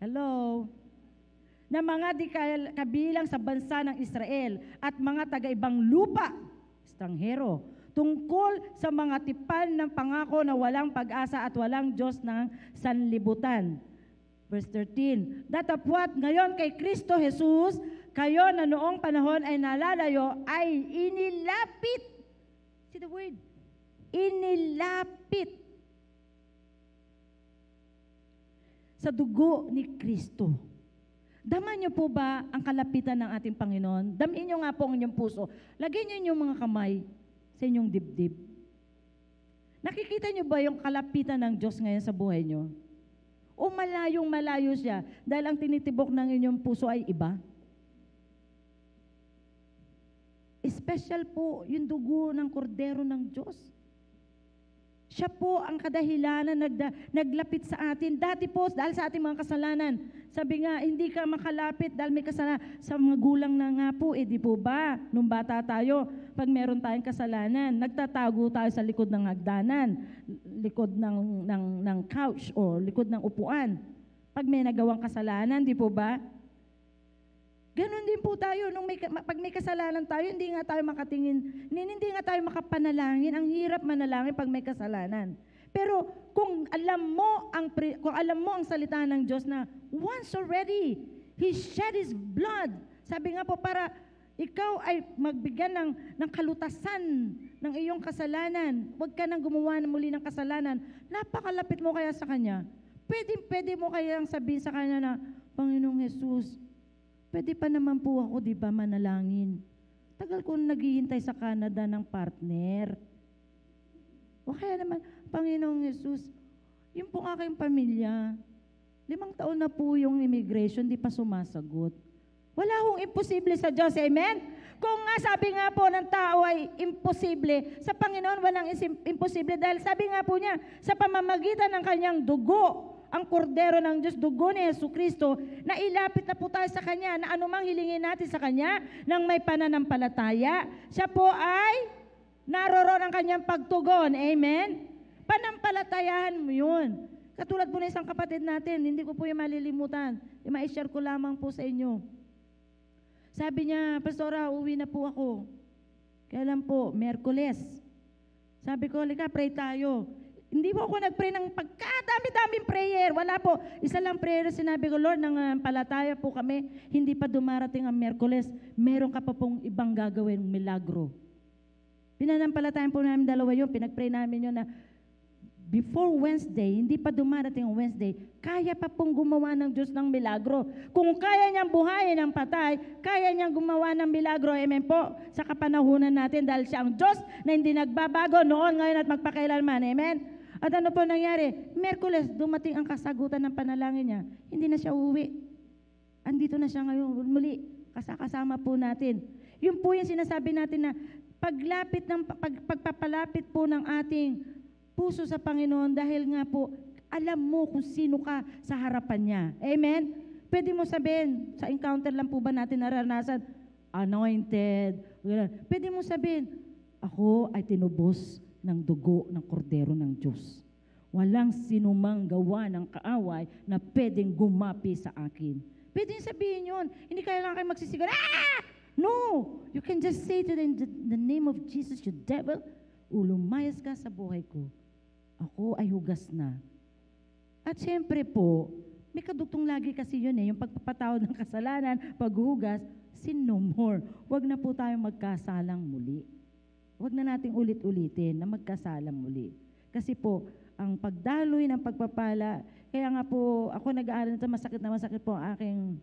hello. Na mga di kabilang sa bansa ng Israel at mga taga-ibang lupa, estranghero, tungkol sa mga tipan ng pangako na walang pag-asa at walang Diyos ng sanlibutan. Verse 13, datapwat ngayon kay Kristo Jesus, kayo na noong panahon ay nalalayo, ay inilapit. See the word? Inilapit sa dugo ni Kristo. Dama niyo po ba ang kalapitan ng ating Panginoon? Damin niyo nga po ang inyong puso. Lagay niyo yung mga kamay sa inyong dibdib. Nakikita niyo ba yung kalapitan ng Diyos ngayon sa buhay niyo? O malayong malayo siya dahil ang tinitibok ng inyong puso ay iba? Special po yung dugo ng kordero ng Diyos. Siya po ang kadahilanan naglapit sa atin. Dati po, dahil sa ating mga kasalanan, sabi nga, hindi ka makalapit dahil may kasalanan. Sa mga gulang na nga po, di po ba? Nung bata tayo, pag meron tayong kasalanan, nagtatago tayo sa likod ng hagdanan, likod ng couch o likod ng upuan. Pag may nagawang kasalanan, di po ba? Ganon din po tayo, pag may kasalanan tayo, hindi nga tayo makatingin, hindi nga tayo makapanalangin. Ang hirap manalangin pag may kasalanan. Pero kung alam mo ang salita ng Diyos na once already, He shed His blood. Sabi nga po, para ikaw ay magbigyan ng kalutasan ng iyong kasalanan. Huwag ka nang gumawa muli ng kasalanan. Napakalapit mo kaya sa Kanya. Pwede mo kayang sabihin sa Kanya na, Panginoong Jesus, pwede pa naman po ako, di ba, manalangin. Tagal ko naghihintay sa Canada ng partner. O kaya naman, Panginoong Jesus, yung pong aking pamilya, 5 taon na po yung immigration, di pa sumasagot. Wala hong imposible sa Diyos, amen? Kung nga sabi nga po ng tao ay imposible, sa Panginoon walang imposible dahil sabi nga po niya, sa pamamagitan ng kanyang dugo, ang kordero ng Diyos, dugo ni Jesucristo, na ilapit na po tayo sa Kanya, na anumang hilingin natin sa Kanya, nang may pananampalataya, siya po ay naroroon ang Kanyang pagtugon. Amen? Panampalatayahan mo yun. Katulad po ng isang kapatid natin, hindi ko po yung malilimutan. Ma-share ko lamang po sa inyo. Sabi niya, Pastora, uwi na po ako. Kailan po? Miyerkules. Sabi ko, halika, pray tayo. Hindi po ako nag-pray ng pagkadami-daming prayer. Wala po. Isa lang prayer sinabi ko, Lord, palataya po kami, hindi pa dumarating ang Miyerkules, meron ka pa pong ibang gagawin milagro. Pinanampalatayan po namin 2 yun, pinag-pray namin yun na before Wednesday, hindi pa dumarating ang Wednesday, kaya pa pong gumawa ng Diyos ng milagro. Kung kaya niyang buhayin ang patay, kaya niyang gumawa ng milagro, amen po, sa kapanahunan natin dahil siya ang Diyos na hindi nagbabago noon, ngayon at magpakailanman, amen? At ano po nangyari? Miyerkules, dumating ang kasagutan ng panalangin niya. Hindi na siya uuwi. Andito na siya ngayon muli. Kasama po natin. Yun po yung sinasabi natin na pagpapalapit po ng ating puso sa Panginoon dahil nga po, alam mo kung sino ka sa harapan niya. Amen? Pwede mo sabihin, sa encounter lang po ba natin naranasan, anointed. Pwede mo sabihin, ako ay tinubos ng dugo ng kordero ng Diyos. Walang sinumang gawa ng kaaway na pwedeng gumapi sa akin. Pwede sabihin yun. Hindi kailangan kayo magsisigaw, no! You can just say to them, the name of Jesus, you devil, lumayas ka sa buhay ko. Ako ay hugas na. At syempre po, May kadugtong lagi kasi yun yung pagpapatawad ng kasalanan, paghuhugas, sin no more. Huwag na po tayong magkasalang muli. Huwag na nating ulit-ulitin na magkasalang muli. Kasi po, ang pagdaloy ng pagpapala, kaya nga po, ako nag-aaral nito, masakit po ang aking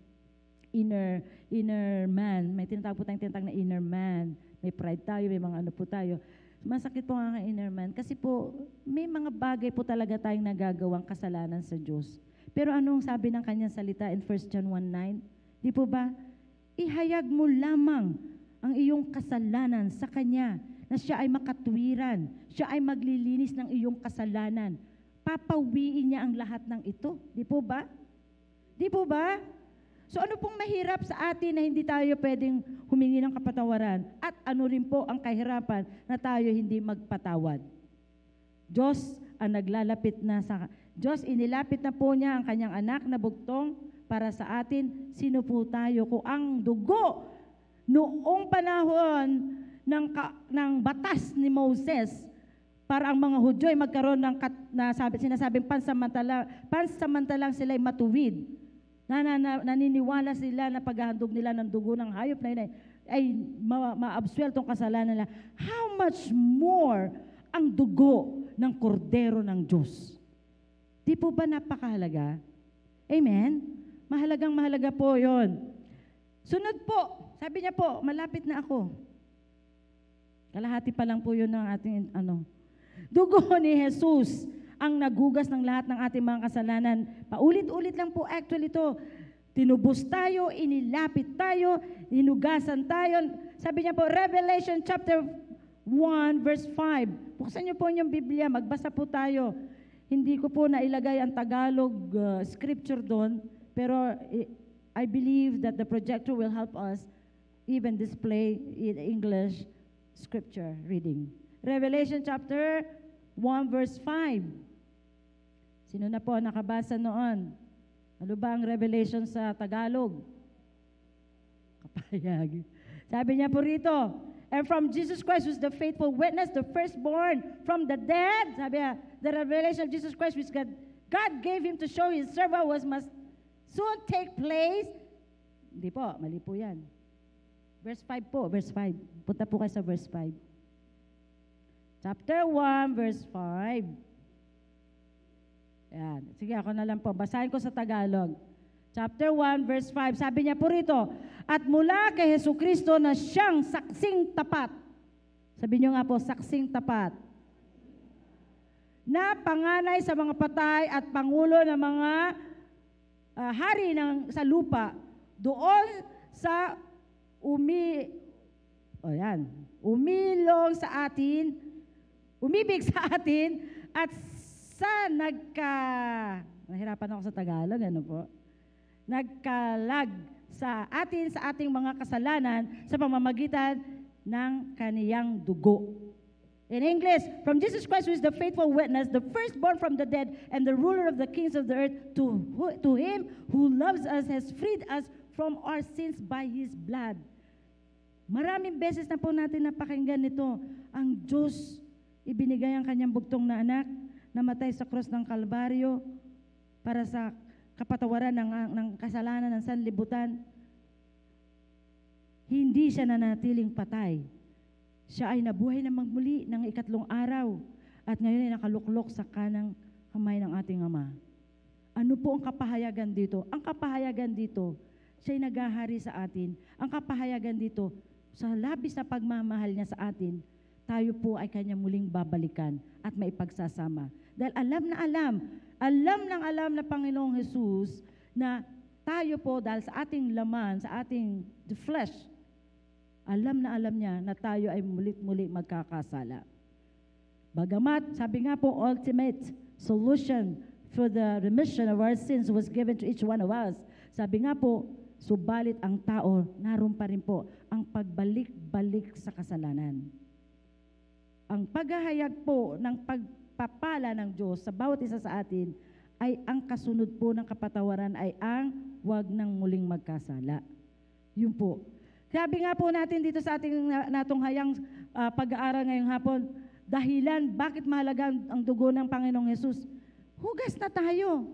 inner man. May tinatawag po tayong tinatawag na inner man. May pride tayo, may mga ano po tayo. Masakit po ang aking inner man. Kasi po, may mga bagay po talaga tayong nagagawang kasalanan sa Diyos. Pero anong sabi ng kanyang salita in 1 John 1:9? Di po ba? Ihayag mo lamang ang iyong kasalanan sa Kanya na siya ay makatwiran, siya ay maglilinis ng iyong kasalanan. Papawiin niya ang lahat ng ito. Di po ba? Di po ba? So ano pong mahirap sa atin na hindi tayo pwedeng humingi ng kapatawaran? At ano rin po ang kahirapan na tayo hindi magpatawad? Diyos ang naglalapit na sa Diyos, inilapit na po niya ang kanyang anak na bugtong para sa atin. Sino po tayo? Kung ang dugo noong panahon ng batas ni Moses para ang mga Hudyo ay magkaroon ng sinasabing pansamantalang sila ay matuwid. Naniniwala sila na paghahandog nila ng dugo ng hayop na yun ay maabsueltong kasalanan nila. How much more ang dugo ng kordero ng Diyos? Di po ba napakahalaga? Amen? Mahalagang-mahalaga po yon. Sunod po, sabi niya po, malapit na ako. Kalahati pa lang po yun ng ating Dugo ni Jesus ang nagugas ng lahat ng ating mga kasalanan. Paulit-ulit lang po actually ito. Tinubos tayo, inilapit tayo, hinugasan tayo. Sabi niya po, Revelation chapter 1 verse 5. Buksan niyo po yung Biblia, magbasa po tayo. Hindi ko po nailagay ang Tagalog scripture doon, pero I believe that the projector will help us even display in English scripture reading. Revelation chapter 1 verse 5. Sino na po nakabasa noon? Ano ba ang Revelation sa Tagalog? Kapayag. Sabi niya po rito, and from Jesus Christ who's the faithful witness, the firstborn from the dead. Sabi niya, the revelation of Jesus Christ which God gave him to show his servant must soon take place. Hindi po, mali po yan. Verse 5 po, verse 5. Punta po kayo sa verse 5. Chapter 1, verse 5. Yan. Sige, ako na lang po. Basahin ko sa Tagalog. Chapter 1, verse 5. Sabi niya po rito, at mula kay Jesucristo na siyang saksing tapat. Sabi niyo nga po, saksing tapat. Na panganay sa mga patay at pangulo ng mga hari sa lupa, doon sa umilong sa atin, umibig sa atin, at sa nahirapan ako sa Tagalog, ano po? Nagkalag sa ating mga kasalanan sa pamamagitan ng kaniyang dugo. In English, from Jesus Christ who is the faithful witness, the firstborn from the dead, and the ruler of the kings of the earth, to him who loves us has freed us from our sins by His blood. Maraming beses na po natin napakinggan nito. Ang Diyos, ibinigay ang kanyang bugtong na anak, namatay sa krus ng Kalbaryo para sa kapatawaran ng kasalanan ng sanlibutan. Hindi siya nanatiling patay. Siya ay nabuhay na magmuli ng ikatlong araw at ngayon ay nakaluklok sa kanang kamay ng ating Ama. Ano po ang kapahayagan dito? Ang kapahayagan dito, siya ay naghahari sa atin. Ang kapahayagan dito, sa labis na pagmamahal niya sa atin, tayo po ay kanya muling babalikan at maipagsasama. Dahil alam na Panginoong Jesus na tayo po dahil sa ating laman, sa ating flesh, alam niya na tayo ay muli magkakasala. Bagamat, sabi nga po, ultimate solution for the remission of our sins was given to each one of us. Sabi nga po, subalit ang tao, naroon pa rin po ang pagbalik-balik sa kasalanan. Ang paghahayag po ng pagpapala ng Diyos sa bawat isa sa atin ay ang kasunod po ng kapatawaran ay ang wag nang muling magkasala. Yun po. Sabi nga po natin dito sa ating natunghayang pag-aaral ngayong hapon, dahilan bakit mahalaga ang dugo ng Panginoong Jesus. Hugas na tayo.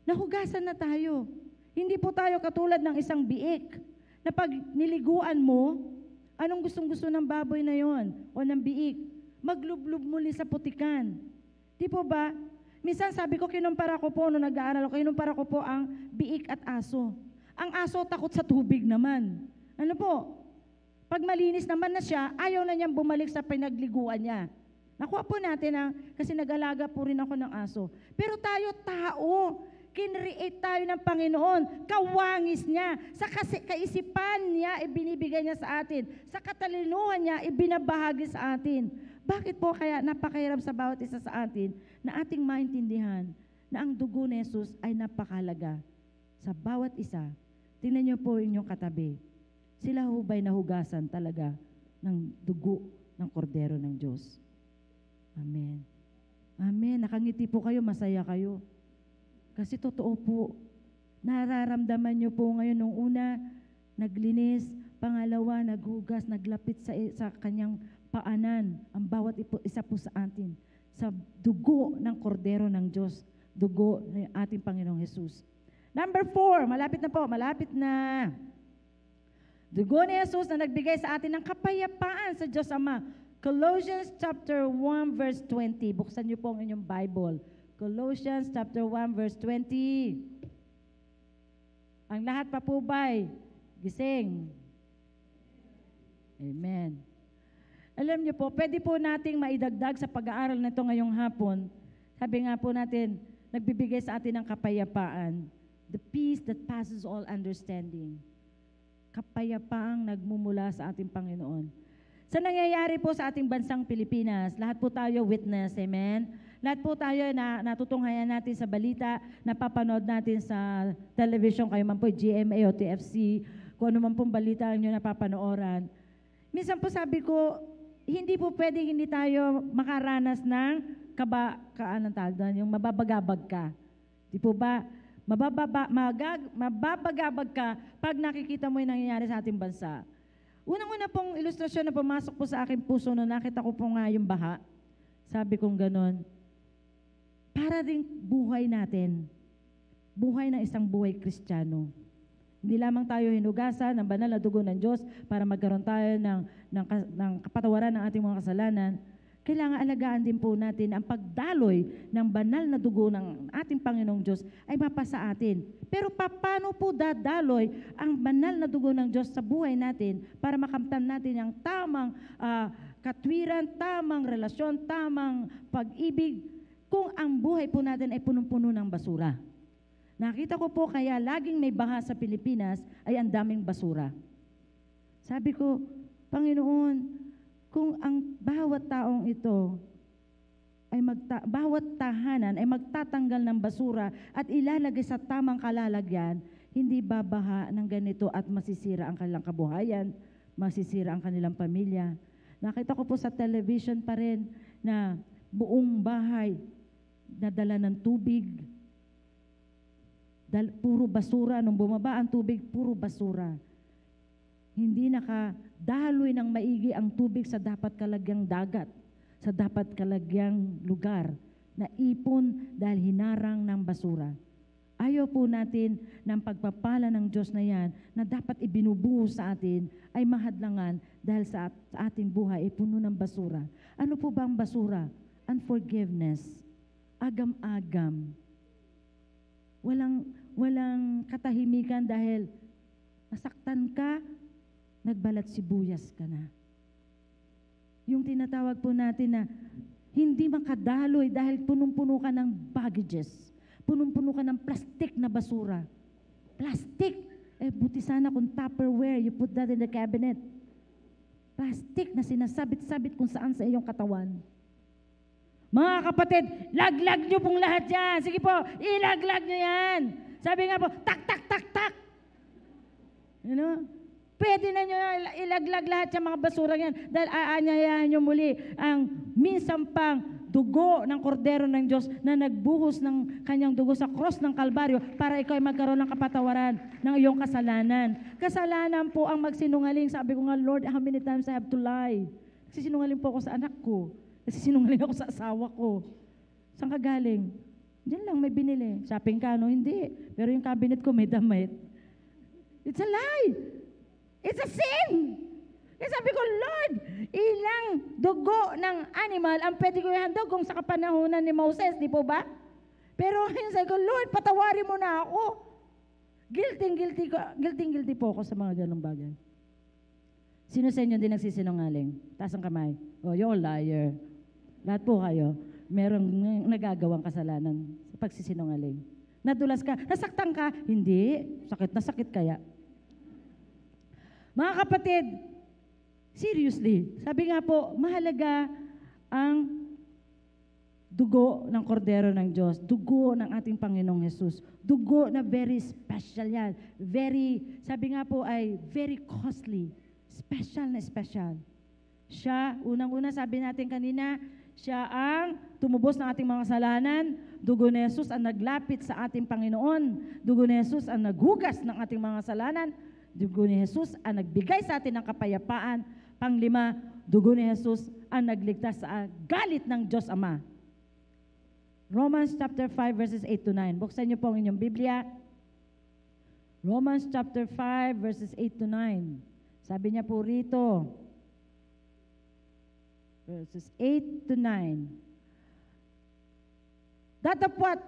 Nahugasan na tayo. Hindi po tayo katulad ng isang biik na pag niliguan mo, anong gustong-gusto ng baboy na yon o ng biik? Maglublob muli sa putikan. Di po ba? Minsan sabi ko, kinumpara ko po, nung nag-aaral ako, kinumpara ko po ang biik at aso. Ang aso takot sa tubig naman. Ano po? Pag malinis naman na siya, ayaw na niyang bumalik sa pinagliguan niya. Nakuha po natin kasi nag-alaga po rin ako ng aso. Pero tayo, tao, kinreate tayo ng Panginoon, kawangis niya, sa kaisipan niya, ibinibigay niya sa atin, sa katalinuhan niya, ibinabahagi sa atin. Bakit po kaya napakahirap sa bawat isa sa atin na ating maintindihan na ang dugo ni Jesus ay napakahalaga sa bawat isa? Tingnan niyo po inyong katabi. Sila hubay nahugasan talaga ng dugo ng kordero ng Diyos. Amen. Amen. Nakangiti po kayo, masaya kayo. Kasi totoo po, nararamdaman niyo po ngayon nung una, naglinis, pangalawa, naghugas, naglapit sa kanyang paanan, ang bawat isa po sa atin, sa dugo ng kordero ng Diyos, dugo ng ating Panginoong Jesus. Number 4, malapit na po, malapit na. Dugo ni Jesus na nagbigay sa atin ng kapayapaan sa Diyos Ama. Colossians chapter 1 verse 20. Buksan niyo po ang inyong Bible. Colossians chapter 1 verse 20. Ang lahat pa po ba'y gising? Amen. Alam niyo po, pwede po nating maidagdag sa pag-aaral na ito ngayong hapon. Sabi nga po natin, nagbibigay sa atin ng kapayapaan. The peace that passes all understanding. Kapayapaang nagmumula sa ating Panginoon. Sa nangyayari po sa ating bansang Pilipinas, lahat po tayo witness, amen? Lahat po tayo na natutunghayan natin sa balita, napapanood natin sa television, kayo man po GMA o TFC, kung ano man pong balita nyo napapanooran. Minsan po sabi ko, hindi po pwedeng hindi tayo makaranas ng yung mababagabag ka. Di po ba? Mababagabag ka pag nakikita mo yung nangyayari sa ating bansa. Unang-una pong ilustrasyon na pumasok po sa aking puso na nakita ko po nga yung baha. Sabi kong ganon, para rin buhay natin, buhay ng isang buhay Kristiyano. Hindi lamang tayo hinugasan ng banal na dugo ng Diyos para magkaroon tayo ng kapatawaran ng ating mga kasalanan. Kailangan alagaan din po natin ang pagdaloy ng banal na dugo ng ating Panginoong Diyos ay mapasa atin. Pero paano po dadaloy ang banal na dugo ng Diyos sa buhay natin para makamtan natin ang tamang katwiran, tamang relasyon, tamang pag-ibig kung ang buhay po natin ay punong-puno ng basura? Nakita ko po kaya laging may baha sa Pilipinas ay ang daming basura. Sabi ko, Panginoon, kung ang bawat taong ito ay bawat tahanan ay magtatanggal ng basura at ilalagay sa tamang kalalagyan, hindi babaha ng ganito at masisira ang kanilang kabuhayan, masisira ang kanilang pamilya. Nakita ko po sa television pa rin na buong bahay nadala ng tubig, puro basura. Nung bumaba ang tubig, puro basura. Hindi nakadaloy ng maigi ang tubig sa dapat kalagyang dagat, sa dapat kalagyang lugar, na ipon dahil hinarang ng basura. Ayaw po natin ng pagpapala ng Diyos na yan, na dapat ibinubuhos sa atin, ay mahadlangan dahil sa ating buhay ay puno ng basura. Ano po ba ang basura? Unforgiveness, agam-agam, walang katahimikan dahil nasaktan ka, nagbalat sibuyas ka na. Yung tinatawag po natin na hindi makadaloy dahil punong-puno ka ng baggages, punong-puno ka ng plastic na basura. Plastic! Buti sana kung Tupperware, you put that in the cabinet. Plastic na sinasabit-sabit kung saan sa iyong katawan. Mga kapatid, laglag nyo pong lahat yan. Sige po, ilaglag nyo yan. Sabi nga po, tak, tak, tak, tak. You know? Pwede na nyo ilaglag lahat yung mga basura yan dahil aanyayahan nyo muli ang minsan pang dugo ng kordero ng Diyos na nagbuhos ng kanyang dugo sa cross ng Kalbaryo para ikaw ay magkaroon ng kapatawaran ng iyong kasalanan. Kasalanan po ang magsinungaling. Sabi ko nga, Lord, how many times I have to lie? Nagsisinungaling po ako sa anak ko. Nagsisinungaling ako sa asawa ko. Saan ka galing? Diyan lang may binili. Shopping ka, no? Hindi. Pero yung cabinet ko may damit. It's a lie. It's a sin. Kaya sabi ko, Lord, ilang dugo ng animal ang pwede ko ihandog kung sa kapanahunan ni Moses, di po ba? Pero ngayon sabi ko, Lord, patawarin mo na ako. Guilty po ako sa mga ganong bagay. Sino sa inyo din nagsisinungaling? Taas ang kamay. Oh, you're a liar. Lahat po kayo, merong nagagawang kasalanan sa pagsisinungaling. Nadulas ka, nasaktan ka, hindi, sakit na sakit kaya. Mga kapatid, seriously, sabi nga po, mahalaga ang dugo ng kordero ng Diyos, dugo ng ating Panginoong Jesus, dugo na very special yan, very, sabi nga po ay very costly, special na special. Siya, unang-una sabi natin kanina, siya ang tumubos ng ating mga kasalanan, dugo ni Jesus ang naglapit sa ating Panginoon, dugo ni Jesus ang naghugas ng ating mga kasalanan, dugo ni Jesus ang nagbigay sa atin ng kapayapaan, panglima, dugo ni Jesus ang nagligtas sa galit ng Diyos Ama. Romans chapter 5 verses 8 to 9. Buksan niyo po ang inyong Biblia. Romans chapter 5 verses 8 to 9. Sabi niya po rito, verses 8 to 9. Datapwat,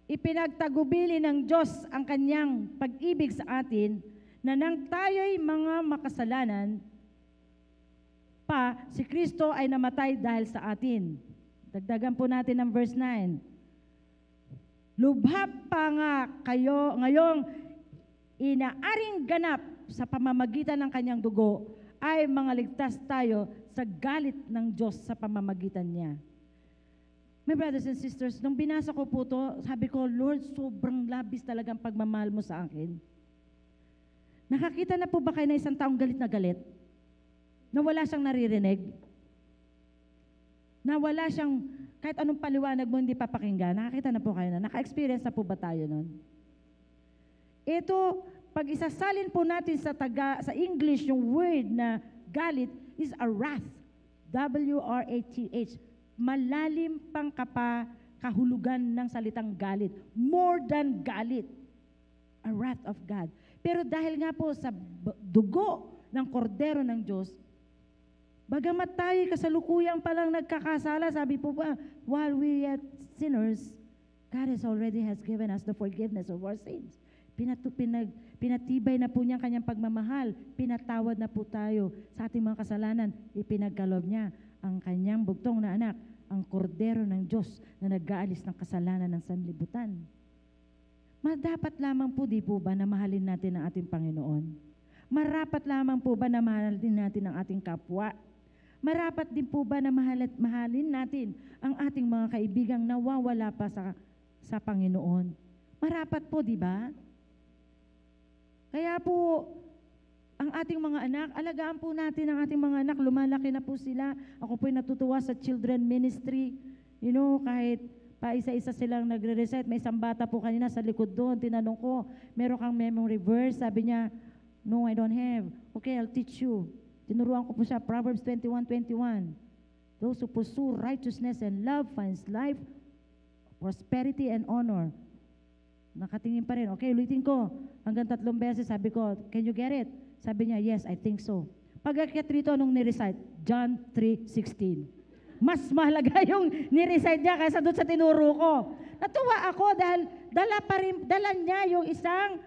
ipinagtagubili ng Diyos ang kanyang pag-ibig sa atin na nang tayo'y mga makasalanan, si Kristo ay namatay dahil sa atin. Dagdagan po natin ang verse 9. Lubha pa nga kayo ngayong inaaring ganap sa pamamagitan ng kanyang dugo ay mga ligtas tayo sa galit ng Diyos sa pamamagitan niya. My brothers and sisters, nung binasa ko po to, sabi ko, Lord, sobrang labis talagang pagmamahal mo sa akin. Nakakita na po ba kayo na isang taong galit na galit? Na wala siyang naririnig? Na wala siyang, kahit anong paliwanag mo hindi papakinggan? Nakakita na po kayo na? Naka-experience na po ba tayo nun? Ito, pag isasalin po natin sa sa English, yung word na galit is a wrath. W-R-A-T-H. Malalim pang kahulugan ng salitang galit. More than galit. A wrath of God. Pero dahil nga po sa dugo ng kordero ng Diyos, bagamat tayo kasalukuyang palang nagkakasala, sabi po ba, while we yet sinners, God has given us the forgiveness of our sins. Pinatibay na po niya ang kanyang pagmamahal. Pinatawad na po tayo sa ating mga kasalanan. Ipinagkalob niya ang kanyang bugtong na anak, ang kordero ng Diyos na nag-aalis ng kasalanan ng sanlibutan. Dapat lamang po, di po ba, na mahalin natin ang ating Panginoon? Marapat lamang po ba na mahalin natin ang ating kapwa? Marapat din po ba na mahalin natin ang ating mga kaibigang nawawala pa sa Panginoon? Marapat po, di ba? Kaya po, ang ating mga anak, alagaan po natin ang ating mga anak, lumalaki na po sila. Ako po'y natutuwa sa children ministry. You know, kahit pa isa-isa silang nagre-recite, may isang bata po kanina sa likod doon, tinanong ko, meron kang memory verse? Sabi niya, no, I don't have. Okay, I'll teach you. Tinuruan ko po siya, Proverbs 21:21. Those who pursue righteousness and love finds life, prosperity, and honor. Nakatingin pa rin. Okay, ulitin ko. Hanggang 3 beses, sabi ko, can you get it? Sabi niya, yes, I think so. Pag-akyat rito, anong nirecite? John 3:16. Mas mahalaga yung nirecite niya kaysa doon sa tinuro ko. Natuwa ako dahil dala niya yung isang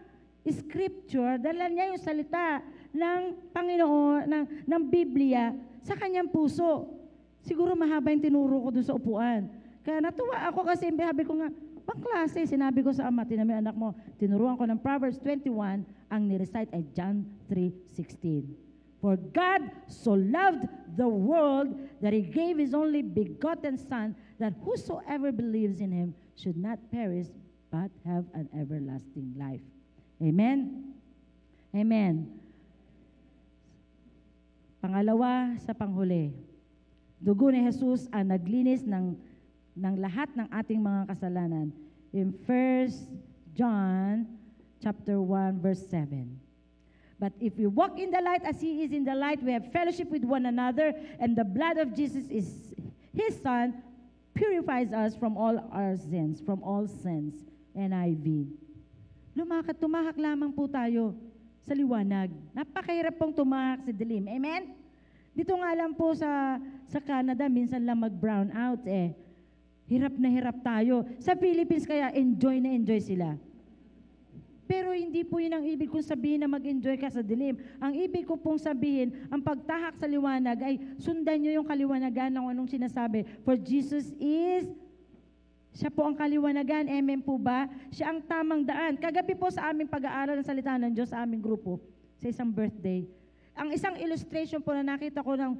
scripture, dala niya yung salita ng Panginoon, ng Biblia sa kanyang puso. Siguro mahaba yung tinuro ko doon sa upuan. Kaya natuwa ako kasi sabi ko nga, pang klase, sinabi ko sa ama, tinami anak mo, tinuruan ko ng Proverbs 21, ang nirecite ay John 3:16. For God so loved the world that He gave His only begotten Son, that whosoever believes in Him should not perish, but have an everlasting life. Amen? Amen. Pangalawa sa panghuli, dugo ni Jesus ang naglinis ng lahat ng ating mga kasalanan. In 1 John chapter 1 verse 7. But if we walk in the light as He is in the light, we have fellowship with one another, and the blood of Jesus is His Son, purifies us from all our sins, from all sins. NIV. Tumahak lamang po tayo sa liwanag. Napakahirap pong tumahak sa dilim. Amen? Dito nga lang po sa Canada, minsan lang mag-brown out eh. Hirap na hirap tayo. Sa Philippines kaya enjoy na enjoy sila. Pero hindi po yun ang ibig kong sabihin na mag-enjoy ka sa dilim. Ang ibig ko pong sabihin, ang pagtahak sa liwanag ay sundan nyo yung kaliwanagan ng anong sinasabi. For Jesus is, siya po ang kaliwanagan. Amen po ba? Siya ang tamang daan. Kagabi po sa aming pag-aaral ng salita ng Diyos sa aming grupo, sa isang birthday, ang isang illustration po na nakita ko ng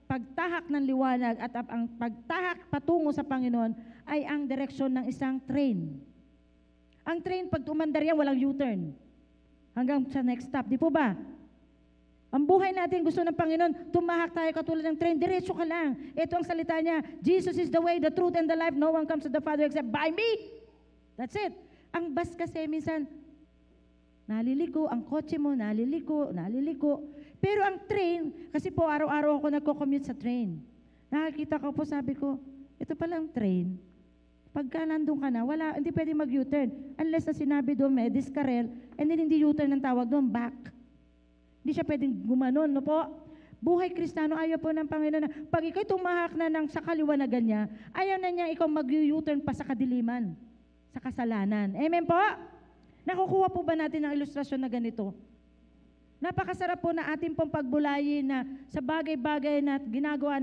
pagtahak ng liwanag at ang pagtahak patungo sa Panginoon ay ang direksyon ng isang train. Ang train, pag umandar yan, walang U-turn. Hanggang sa next stop. Di po ba? Ang buhay natin, gusto ng Panginoon, tumahak tayo katulad ng train, diretso ka lang. Ito ang salita niya, Jesus is the way, the truth, and the life. No one comes to the Father except by me. That's it. Ang bus kasi minsan, naliliko, ang kotse mo, naliliko. Pero ang train, kasi po araw-araw ako nagko-commute sa train. Nakakita ko po, sabi ko, ito palang train. Pagka nandun ka na, hindi pwede mag-U-turn. Unless na sinabi doon, may discarrel, and then hindi U-turn ang tawag doon, back. Hindi siya pwedeng gumanon, no po? Buhay Kristiyano, ayaw po ng Panginoon na pag ikaw'y tumahak na sa kaliwanagan niya, ayaw na niya ikaw mag-U-turn pa sa kadiliman, sa kasalanan. Amen po? Nakukuha po ba natin ang ilustrasyon na ganito? Napakasarap po na ating pong pagbulayin na sa bagay-bagay na ginagawa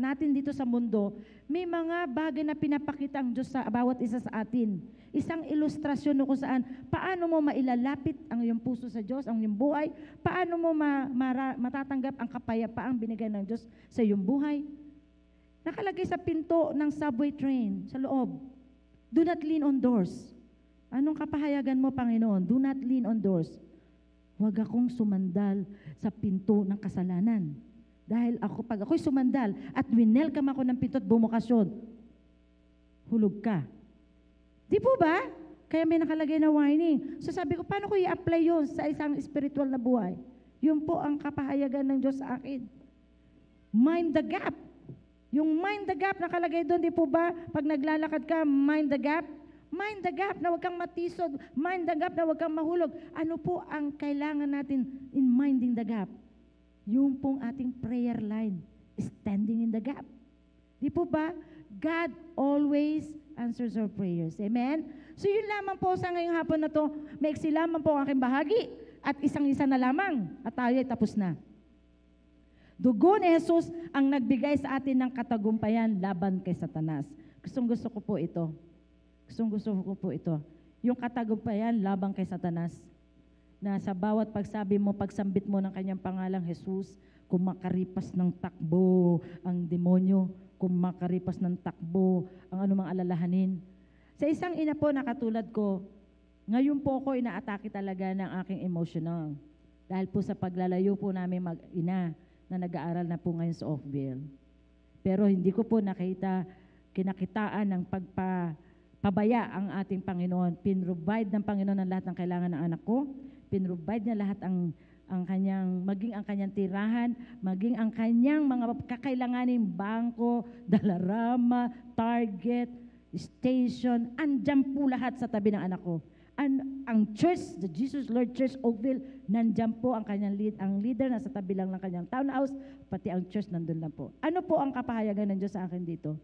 natin dito sa mundo, may mga bagay na pinapakita ang Diyos sa bawat isa sa atin. Isang ilustrasyon no kung saan, paano mo mailalapit ang iyong puso sa Diyos, ang iyong buhay, paano mo matatanggap ang kapayapaang binigay ng Diyos sa iyong buhay. Nakalagay sa pinto ng subway train, sa loob, do not lean on doors. Anong kapahayagan mo, Panginoon? Do not lean on doors. Huwag akong sumandal sa pinto ng kasalanan. Dahil pag ako'y sumandal at winelcome ako ng pinto at bumukasyon, hulog ka. Di po ba? Kaya may nakalagay na warning. So sabi ko, paano ko i-apply yun sa isang spiritual na buhay? Yun po ang kapahayagan ng Diyos sa akin. Mind the gap. Yung mind the gap nakalagay doon, di po ba? Pag naglalakad ka, mind the gap. Mind the gap na huwag kang matisod. Mind the gap na huwag kang mahulog. Ano po ang kailangan natin in minding the gap? Yung pong ating prayer line, standing in the gap. Di po ba? God always answers our prayers. Amen? So yun lamang po sa ngayong hapon na to. Maiksi lamang po ang aking bahagi. At isang-isa na lamang. At tayo ay tapos na. Dugo ni Jesus ang nagbigay sa atin ng katagumpayan laban kay Satanas. Gustong-gusto ko po ito. Gustong-gusto ko po ito. Yung katagumpayan labang kay Satanas, na sa bawat pagsabi mo, pagsambit mo ng kanyang pangalang Jesus, kumakaripas ng takbo ang demonyo, kumakaripas ng takbo ang anumang alalahanin. Sa isang ina po na katulad ko, ngayon po ako inaatake talaga ng aking emotional. Dahil po sa paglalayo po namin mag-ina na nag-aaral na po ngayon sa Oakville. Pero hindi ko po kinakitaan ng pabaya ang ating Panginoon. Pinrovide ng Panginoon ang lahat ng kailangan ng anak ko. Pinrovide niya lahat maging ang kanyang tirahan, maging ang kanyang mga kakailanganing bangko, dalarama, Target, station, andyan po lahat sa tabi ng anak ko. Ang church, the Jesus Lord Church Oakville, nandyan po ang leader na sa tabi lang ng kanyang townhouse, pati ang church nandun lang po. Ano po ang kapahayagan ng Diyos sa akin dito?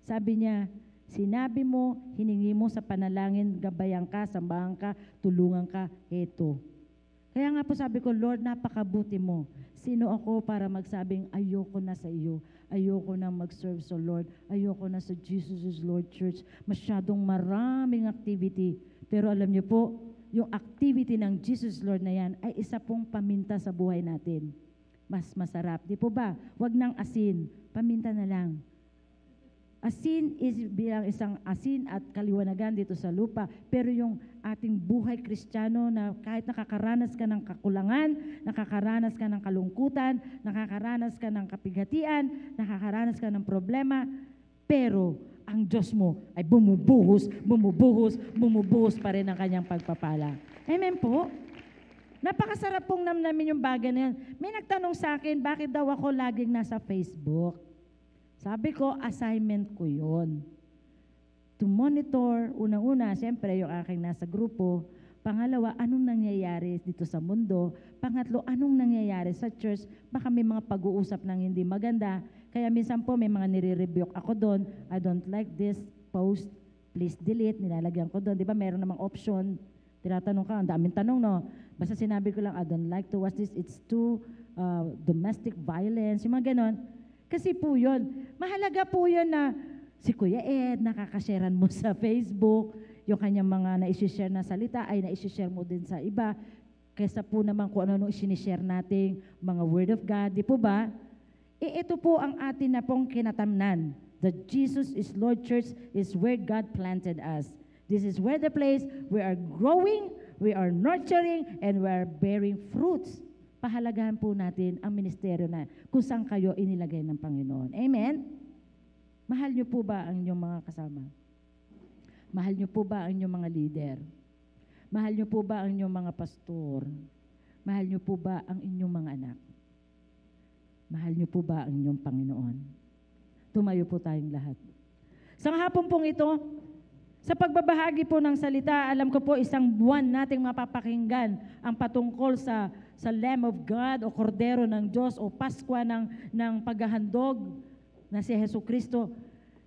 Sabi niya, sinabi mo, hiningi mo sa panalangin, gabayan ka, sambahan ka, tulungan ka, eto. Kaya nga po sabi ko, Lord, napakabuti mo. Sino ako para magsabing, ayoko na sa iyo. Ayoko na mag-serve sa Lord. Ayoko na sa Jesus is Lord Church. Masyadong maraming activity. Pero alam niyo po, yung activity ng Jesus Lord na yan ay isa pong paminta sa buhay natin. Mas masarap. Di po ba? Huwag nang asin. Paminta na lang. Asin is bilang isang asin at kaliwanagan dito sa lupa. Pero yung ating buhay Kristiyano na kahit nakakaranas ka ng kakulangan, nakakaranas ka ng kalungkutan, nakakaranas ka ng kapighatian, nakakaranas ka ng problema, pero ang Diyos mo ay bumubuhos pa rin ang kanyang pagpapala. Amen po? Napakasarap pong namnamin yung bagay na yan. May nagtanong sa akin, bakit daw ako laging nasa Facebook? Sabi ko, assignment ko yon. To monitor, unang-una, siyempre, yung aking nasa grupo. Pangalawa, anong nangyayari dito sa mundo? Pangatlo, anong nangyayari sa church? Baka may mga pag-uusap ng hindi maganda. Kaya minsan po, may mga nire-rebuke ako doon. I don't like this post. Please delete. Nilalagyan ko doon. Di ba, meron namang option. Tinatanong ka, ang daming tanong, no? Basta sinabi ko lang, I don't like to watch this. It's too domestic violence. Yung mga ganon. Kasi po yun. Mahalaga po yun na si Kuya Ed, nakakasharean mo sa Facebook, yung kanyang mga na-share na salita ay na-share mo din sa iba. Kaysa po naman kung ano isinishare nating mga Word of God. Di po ba? Ito po ang atin na pong kinatamnan. The Jesus is Lord Church is where God planted us. This is where the place we are growing, we are nurturing, and we are bearing fruits. Pahalagahan po natin ang ministeryo na kung saan kayo inilagay ng Panginoon. Amen? Mahal niyo po ba ang inyong mga kasama? Mahal niyo po ba ang inyong mga leader? Mahal niyo po ba ang inyong mga pastor? Mahal niyo po ba ang inyong mga anak? Mahal niyo po ba ang inyong Panginoon? Tumayo po tayong lahat. Sa hapon pong ito, sa pagbabahagi po ng salita, alam ko po isang buwan nating mapapakinggan ang patungkol sa Lamb of God o Kordero ng Diyos o Paskwa ng paghahandog na si Jesucristo.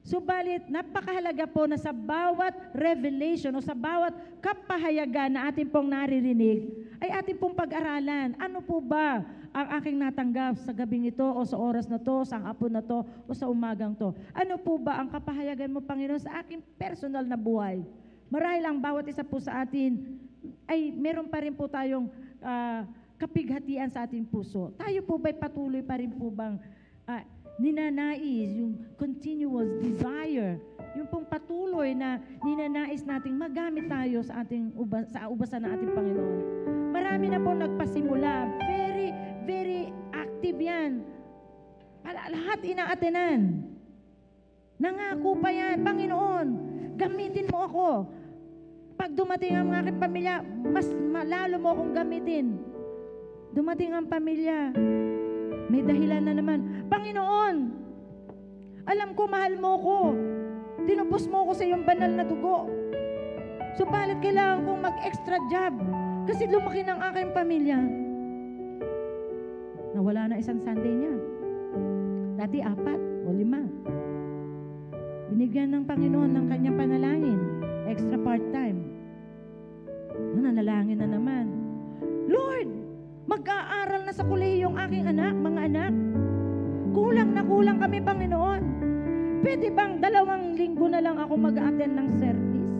Subalit, napakahalaga po na sa bawat revelation o sa bawat kapahayagan na ating pong naririnig, ay ating pong pag-aralan. Ano po ba ang aking natanggap sa gabing ito o sa oras na to, sa hapon na to o sa umagang to? Ano po ba ang kapahayagan mo, Panginoon, sa aking personal na buhay? Marahil ang bawat isa po sa atin ay meron pa rin po tayong kapighatian sa ating puso. Tayo po ba'y patuloy pa rin po bang ninanais, yung continuous desire, yung pong patuloy na ninanais nating magamit tayo sa ubasan ng ating Panginoon. Marami na po nagpasimula. Very, very active yan. Lahat inaatenan. Nangako pa yan, Panginoon, gamitin mo ako. Pag dumating ang aking pamilya, mas malalo mo akong gamitin. Dumating ang pamilya, may dahilan na naman. Panginoon, alam ko mahal mo ko. Tinupos mo ko sa iyong banal na dugo. Subalit kailangan kong mag-extra job kasi lumaki ng aking pamilya. Nawala na isang Sunday niya. Dati 4 o 5. Binigyan ng Panginoon ng kanyang panalangin. Extra part-time. Nanalangin na naman. Lord, mag-aaral na sa kolehiyo yung aking anak, mga anak. Kulang na kulang kami, Panginoon. Pwede bang 2 linggo na lang ako mag-attend ng service?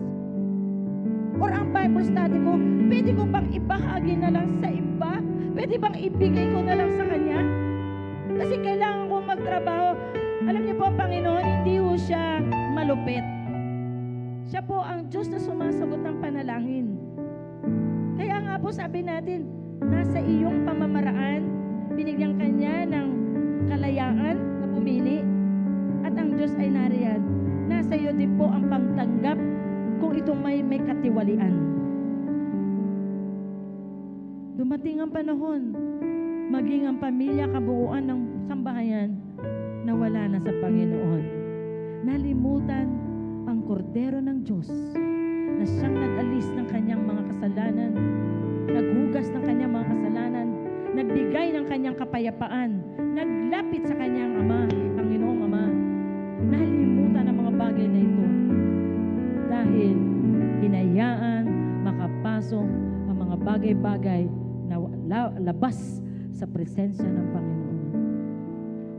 Or ang Bible study ko, pwede ko bang ibahagi na lang sa iba? Pwede bang ibigay ko na lang sa kanya? Kasi kailangan kong magtrabaho. Alam niyo po, Panginoon, hindi po siya malupit. Siya po ang Diyos na sumasagot ng panalangin. Kaya nga po sabi natin, nasa iyong pamamaraan, binigyan kanya ng kalayaan na pumili, at ang Diyos ay nariyan. Nasa iyo din po ang pagtanggap kung itong may katiwalian. Dumating ang panahon, maging ang pamilya, kabuuan ng sambahayan, nawala na sa Panginoon. Nalimutan ang kordero ng Diyos na siyang nag-alis ng kanyang mga kasalanan, naghugas ng kanyang mga kasalanan, nagbigay ng kanyang kapayapaan, naglapit sa kanyang Ama, Panginoong Ama. Nalimutan ang mga bagay na ito dahil hinayaan makapasok ang mga bagay-bagay na labas sa presensya ng Panginoon.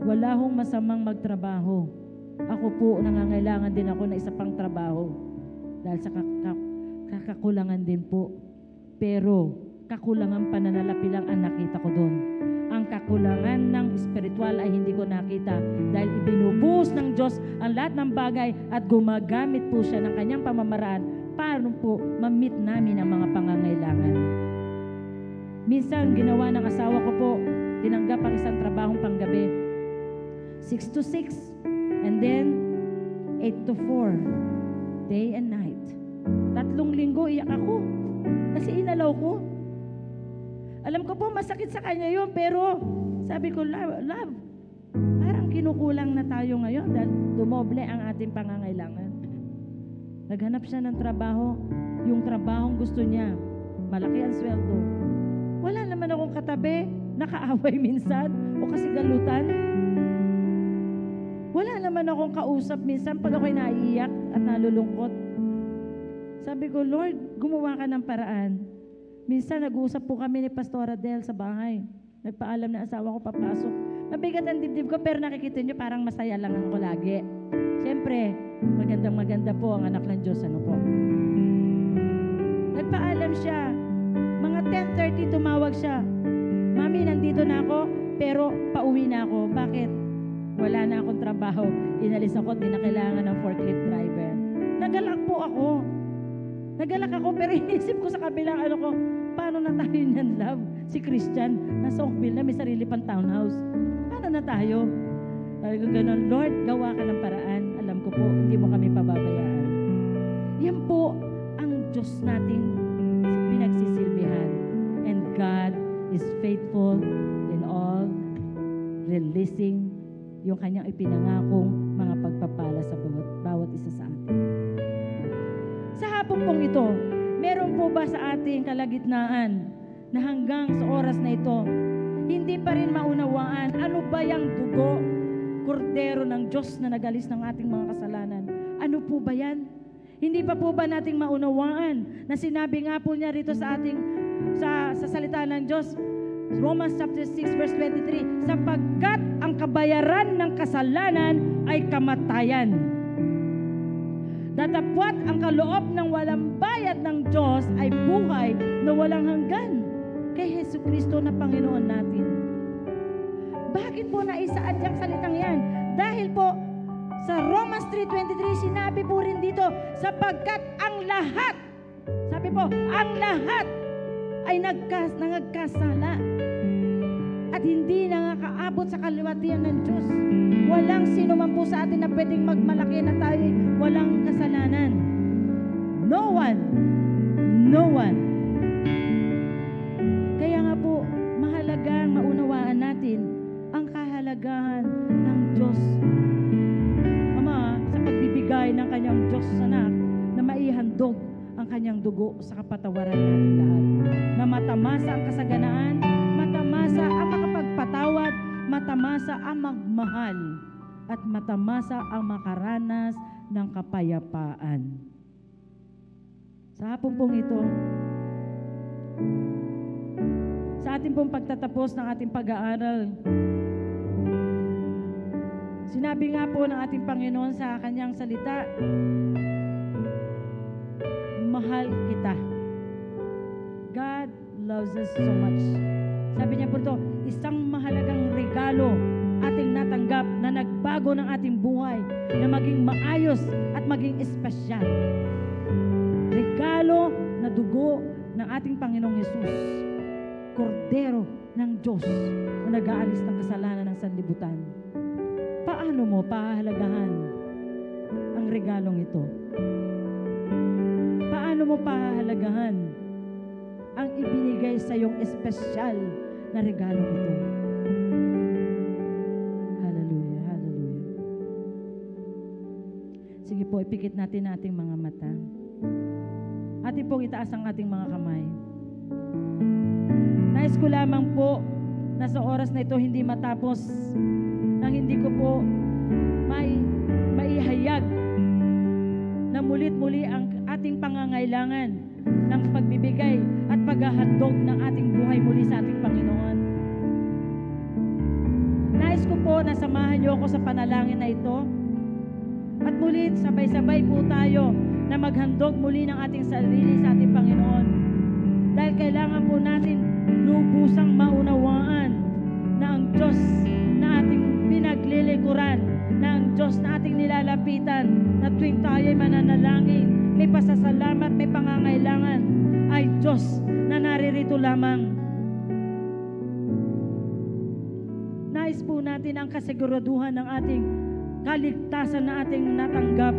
Wala hong masamang magtrabaho. Ako po, nangangailangan din ako na isa pang trabaho dahil sa kakakulangan din po. Pero kakulangan pananalapi lang ang nakita ko doon. Ang kakulangan ng espiritual ay hindi ko nakita dahil ibinubuhos ng Diyos ang lahat ng bagay at gumagamit po siya ng kanyang pamamaraan para po ma-meet namin ang mga pangangailangan. Minsan, ginawa ng asawa ko po, tinanggap ang isang trabahong panggabi. 6 to 6, and then 8 to 4, day and night. 3 linggo iyak ako kasi inalaw ko. Alam ko po, masakit sa kanya yun, pero sabi ko, love, parang kinukulang na tayo ngayon dahil dumoble ang ating pangangailangan. Naghanap siya ng trabaho, yung trabahong gusto niya, malaki ang sweldo. Wala naman akong katabi, nakaaway minsan o kasi galutan. Wala naman akong kausap minsan pag ako'y naiiyak at nalulungkot. Sabi ko, Lord, gumawa ka ng paraan. Minsan nag-uusap po kami ni Pastora Del sa bahay. Nagpaalam na asawa ko papasok. Mabigat ang dibdib ko pero nakikita niyo parang masaya lang ako lagi. Siyempre, magandang-maganda po ang anak ng Diyos. Ano po? Nagpaalam siya. Mga 10:30 tumawag siya. Mami, nandito na ako pero pauwi na ako. Bakit? Wala na akong trabaho. Inalis ako at di na kailangan ng forklift driver. Nagalak po ako. Nagalak ako pero inisip ko sa kabilang ano ko, paano na tayo niyan, love? Si Christian, nasa Oakville na may sarili pang townhouse. Paano na tayo? Sabi ko ganun, Lord, gawa ka ng paraan. Alam ko po, hindi mo kami pababayaan. Yan po ang Diyos nating pinagsisilbihan. And God is faithful in all, releasing yung kanyang ipinangakong mga pagpapala sa bawat isa sa atin. Sa hapon pong ito, meron po ba sa ating kalagitnaan na hanggang sa oras na ito, hindi pa rin maunawaan ano ba yung dugo, kordero ng Diyos na nagalis ng ating mga kasalanan? Ano po ba yan? Hindi pa po ba nating maunawaan na sinabi nga po niya rito sa ating sa salita ng Diyos, Romans chapter 6 verse 23, sapagkat ang kabayaran ng kasalanan ay kamatayan. Datapwat ang kaloob ng walang bayad ng Diyos ay buhay na walang hanggan kay Jesucristo na Panginoon natin. Bakit po naisaad yung salitang yan? Dahil po sa Romans 3:23 sinabi po rin dito, sapagkat ang lahat, sabi po, ang lahat ay nagkasala at hindi nakakaabot sa kaluwalhatian ng Diyos. Walang sino man po sa atin na pwedeng magmalaki na tayo walang kasalanan. No one. No one. Kaya nga po, mahalagang maunawaan natin ang kahalagahan ng Diyos. Ama, sa pagbibigay ng kanyang Diyos anak na maihandog ang kanyang dugo sa kapatawaran natin lahat. Na matamasa ang kasaganaan, matamasa ang makapagpatawad, matamasa ang magmahal, at matamasa ang makaranas ng kapayapaan. Sa hapon pong ito, sa ating pong pagtatapos ng ating pag-aaral, sinabi nga po ng ating Panginoon sa kanyang salita, mahal kita. God loves us so much. Sabi niya po ito, isang mahalagang regalo ating natanggap na nagbago ng ating buhay na maging maayos at maging espesyal. Regalo na dugo ng ating Panginoong Hesus, kordero ng Diyos na nag-aalis ng kasalanan ng sanlibutan. Paano mo pahahalagahan ang regalong ito? Paano mo pahahalagahan ang ibinigay sa iyong espesyal na regalong ito? Hallelujah, hallelujah. Sige po, ipikit natin ating mga mata. Atin pong itaas ang ating mga kamay. Nais ko lamang po na sa oras na ito hindi matapos nang hindi ko po maihayag na mulit-muli ang ating pangangailangan ng pagbibigay at paghahandog ng ating buhay muli sa ating Panginoon. Nais ko po na samahan niyo ako sa panalangin na ito at muli sabay-sabay po tayo na maghandog muli ng ating sarili sa ating Panginoon. Dahil kailangan po natin lubusang maunawaan na ang Diyos na ating pinaglilikuran, na ang Diyos na ating nilalapitan, na tuwing tayo'y mananalangin, may pasasalamat, may pangangailangan, ay Diyos na naririto lamang. Nais po natin ang kasiguraduhan ng ating kaligtasan na ating natanggap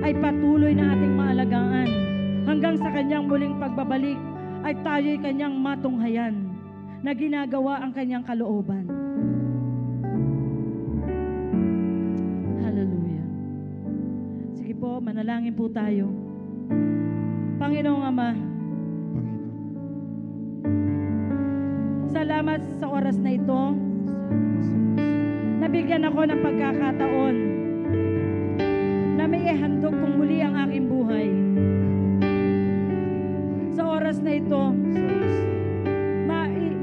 ay patuloy na ating maalagaan hanggang sa kanyang muling pagbabalik ay tayo'y kanyang matunghayan na ginagawa ang kanyang kalooban. po, manalangin po tayo. Panginoong Ama, salamat sa oras na ito. Nabigyan ako ng pagkakataon na may ihandog kong muli ang aking buhay. Sa oras na ito,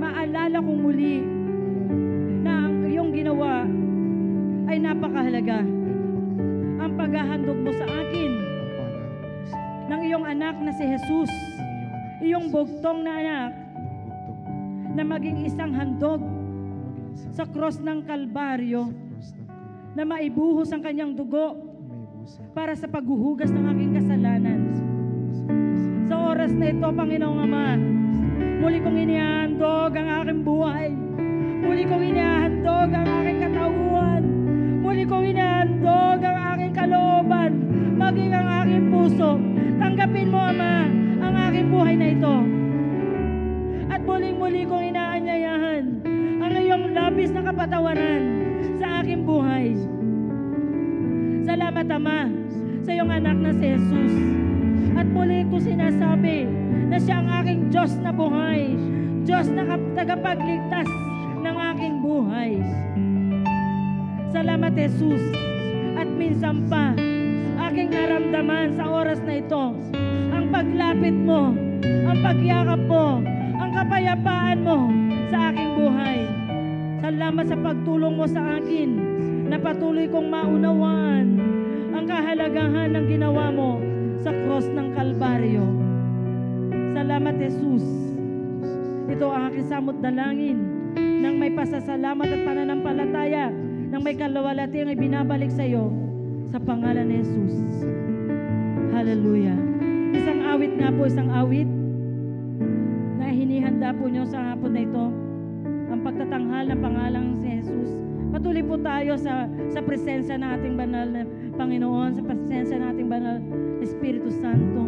maalala kong muli na ang iyong ginawa ay napakahalaga. Ang paghahandog mo sa akin ng iyong anak na si Jesus, iyong bugtong na anak, na maging isang handog sa cross ng Kalbaryo, na maibuhos ang kanyang dugo para sa paghuhugas ng aking kasalanan. Sa oras na ito, Panginoong Ama, muli kong inihahandog ang aking buhay. Muli kong inihahandog ang aking katauhan. Muli kong inihahandog ang aking kalooban, maging ang aking puso. Tanggapin mo, Ama, ang aking buhay na ito. At muling-muli kong inaanyayahan ang iyong labis na kapatawaran sa aking buhay. Salamat, Ama, sa iyong anak na si Jesus. At muli ko sinasabi na siya ang aking Diyos na buhay, Diyos na tagapagligtas ng aking buhay. Salamat, Jesus. At minsan pa, aking naramdaman sa oras na ito ang paglapit mo, ang pagyakap mo, ang kapayapaan mo sa aking buhay. Salamat sa pagtulong mo sa akin na patuloy kong maunawaan ang kahalagahan ng ginawa mo sa cross ng Kalbaryo. Salamat, Jesus. Ito ang aking samot dalangin nang may pasasalamat at pananampalataya, nang may kalawalati ang ibinabalik sa iyo sa pangalan ni Jesus. Hallelujah. Isang awit nga po, isang awit na hinihanda po niyo sa hapon na ito, ang pagtatanghal ng pangalan ni Jesus. Patuloy po tayo sa presensya ng ating banal na Panginoon, sa presensya ng ating banal na Espiritu Santo.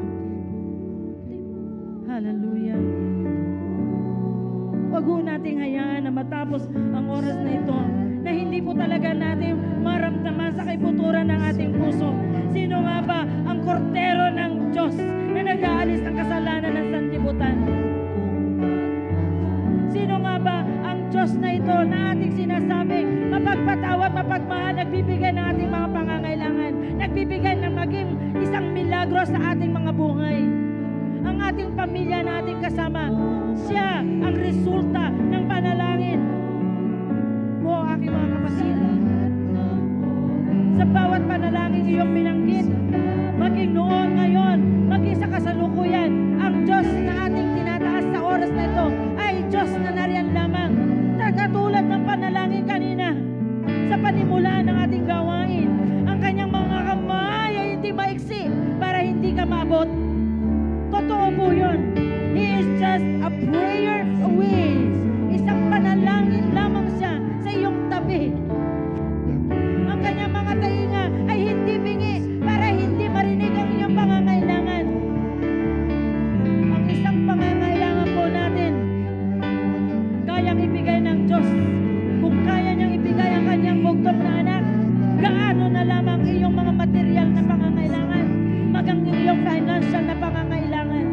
Hallelujah. Huwag ho nating hayaan na matapos ang oras na ito na hindi po talaga natin maramdaman sa kaibuturan ng ating puso. Sino nga ba ang kordero ng Diyos na nag-aalis ng kasalanan ng sanlibutan? Sino nga ba ang Diyos na ito na ating sinasabi, mapagpatawad, mapagmahal, nagbibigay ng ating mga pangangailangan, nagbibigay ng maging isang milagro sa ating mga buhay? Ang ating pamilya na ating kasama, siya ang resulta ng panalangin mo, aking mga kapatid. Sa bawat panalangin iyong binanggit, maging noon, ngayon, maging sa kasalukuyan, ang Diyos na ating tinataas sa oras na ito ay Diyos na nariyan lamang. Katulad ng panalangin kanina, sa panimulaan ng ating gawain, ang kanyang mga kamay ay hindi maiksi para hindi ka maabot. Totoo po yun. He is just a prayer away. Isang panalangin lamang siya sa iyong tabi. Ang kanyang mga tainga ay hindi bingi para hindi marinig ang iyong pangangailangan. Ang isang pangangailangan po natin, kayang ibigay ng Diyos. Kung kaya niyang ibigay ang kanyang bugtong na anak, gaano na lamang iyong mga material na pangangailangan, magang iyong financial na pangangailangan.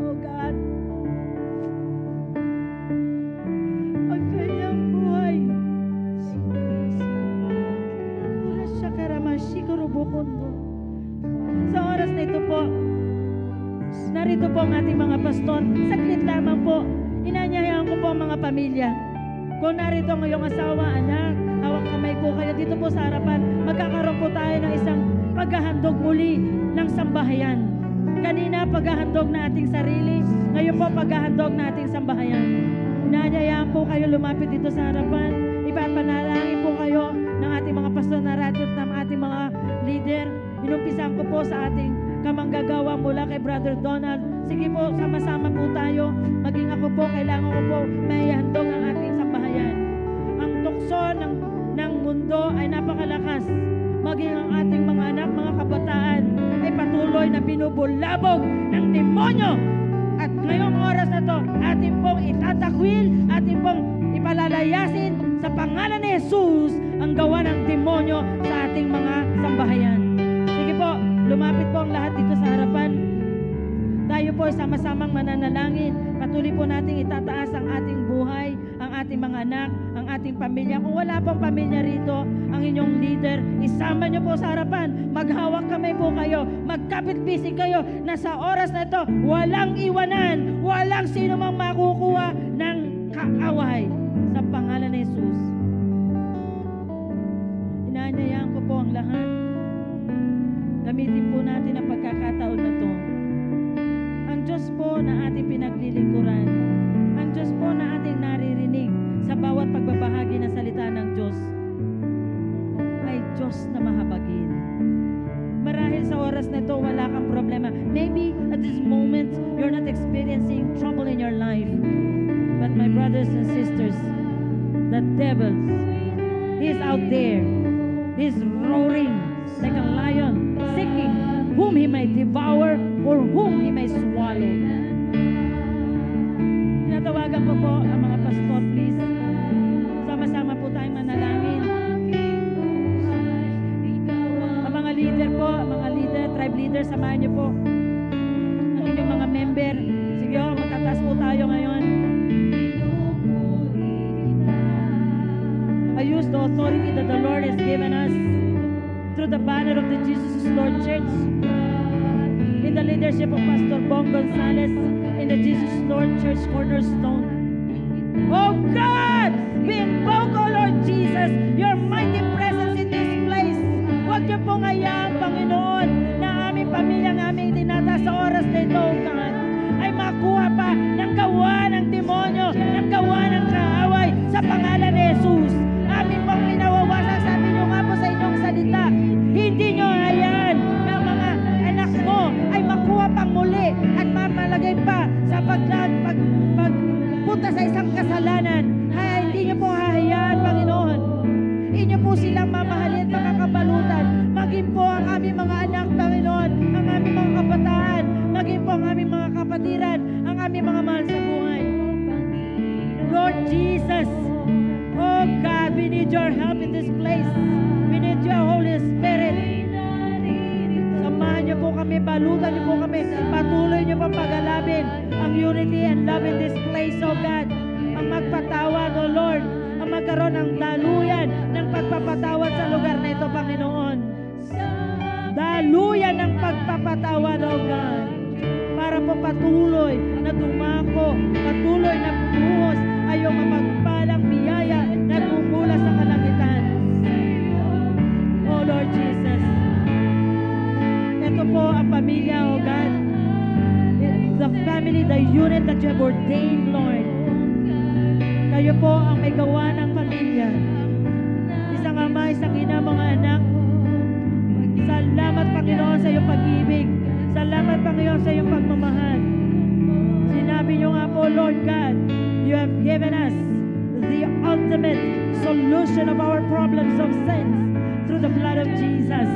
Oh God, ang kanyang buhay, sa oras na ito po, narito po ang ating mga pastor. Saglit lamang po, inanyayahan ko po ang mga pamilya. Kung narito ang iyong asawa, anak, hawak kamay po kayo dito po sa harapan. Magkakaroon po tayo ng isang paghahandog muli ng sambahayan. Kanina, paghahandog na ating sarili. Ngayon po, paghahandog na ating sambahayan. Inanyayahan po kayo lumapit dito sa harapan. Ipapanalangin po kayo ng ating mga pastor na radyo at ng ating mga leader. Inumpisan ko po sa ating kamanggagawa mula kay Brother Donald. Sige po, sama-sama po tayo. Maging ako po, kailangan ko po maihandog ang ating sambahayan. Ang tukso ng mundo ay napakalakas. Maging ang ating mga anak, mga kabataan ay patuloy na binubulabog ng demonyo. At ngayong oras na to, ating pong itatakwil, ating pong ipalalayasin sa pangalan ni Jesus ang gawa ng demonyo sa ating mga sambahayan. Sige po, lumapit po ang lahat dito sa harapan. Tayo po ay sama-samang mananalangin. Patuloy po nating itataas ang ating buhay, ang ating mga anak, ang ating pamilya. Kung wala pong pamilya rito, ang inyong leader, isama nyo po sa harapan. Maghawak kamay po kayo, magkapit-bisig kayo na sa oras na ito, walang iwanan, walang sino mang makukuha ng kaaway sa pangalan ni Jesus. Inaanyayaan ko po ang lahat. Gamitin po natin ang pagkakataon na to. Ang Diyos po na ating pinaglilingkuran, ang Diyos po na ating naririnig sa bawat pagbabahagi ng salita ng Diyos, ay Diyos na mahabagin. Marahil sa oras na ito, wala kang problema. Maybe at this moment, you're not experiencing trouble in your life. But my brothers and sisters, the devil, he is out there. He's roaring like a lion, seeking whom he may devour or whom he may swallow. Tinatawagan ko po ang mga pastor, please. Sama-sama po tayong manalangin. Ang mga leader po, ang mga leader, tribe leader, samahan niyo po ang inyong mga member. Sige, magtatas po tayo ngayon. I use the authority that the Lord has given us through the banner of the Jesus is Lord Church, in the leadership of Pastor Bong Gonzales, in the Jesus is Lord Church Cornerstone. Oh God, we invoke, oh Lord Jesus, your mighty presence in this place. Huwag niyo pong hayaan, Panginoon, na aming pamilyang aming tinata sa oras na ito, oh God, ay makuha pa ng gawa ng demonyo, ng gawa ng kaaway sa pangalan ni Jesus. Amin pong inawawasan, sabi niyo nga po sa inyong salita, hindi niyo hayaan na mga anak mo ay makuha pang muli at mamalagay pa sa pagpunta sa isang kasalanan. Hindi niyo po hahayaan, Panginoon. Inyo po silang mamahalin at makakabalutan. Maging po ang aming mga anak, Panginoon, ang aming mga kabataan, maging po ang aming mga kapatiran, ang aming mga mahal sa buhay. Lord Jesus, oh God, we need your help in this place. We need your Holy Spirit. Samahan niyo po kami, balutan niyo po kami, patuloy niyo po pag-alabin ang unity and love in this place, oh God. Ang magpatawad, oh Lord, ang magkaroon ng daluyan ng pagpapatawad sa lugar na ito, Panginoon. Daluyan ng pagpapatawad, oh God, para po patuloy na dumako, patuloy na bumuhos ay yung mapagpalang biyaya na bumula sa kalangitan. Oh Lord Jesus, ito po ang pamilya, oh God, the family, the unit that you have ordained, Lord. Kayo po ang may gawa ng pamilya. Isang ama, isang ina, mga anak. Salamat, Panginoon, sa iyong pag-ibig. Salamat, Panginoon, sa iyong pagmamahal. Sinabi niyo nga po, Lord God, you have given us the ultimate solution of our problems of sins through the blood of Jesus.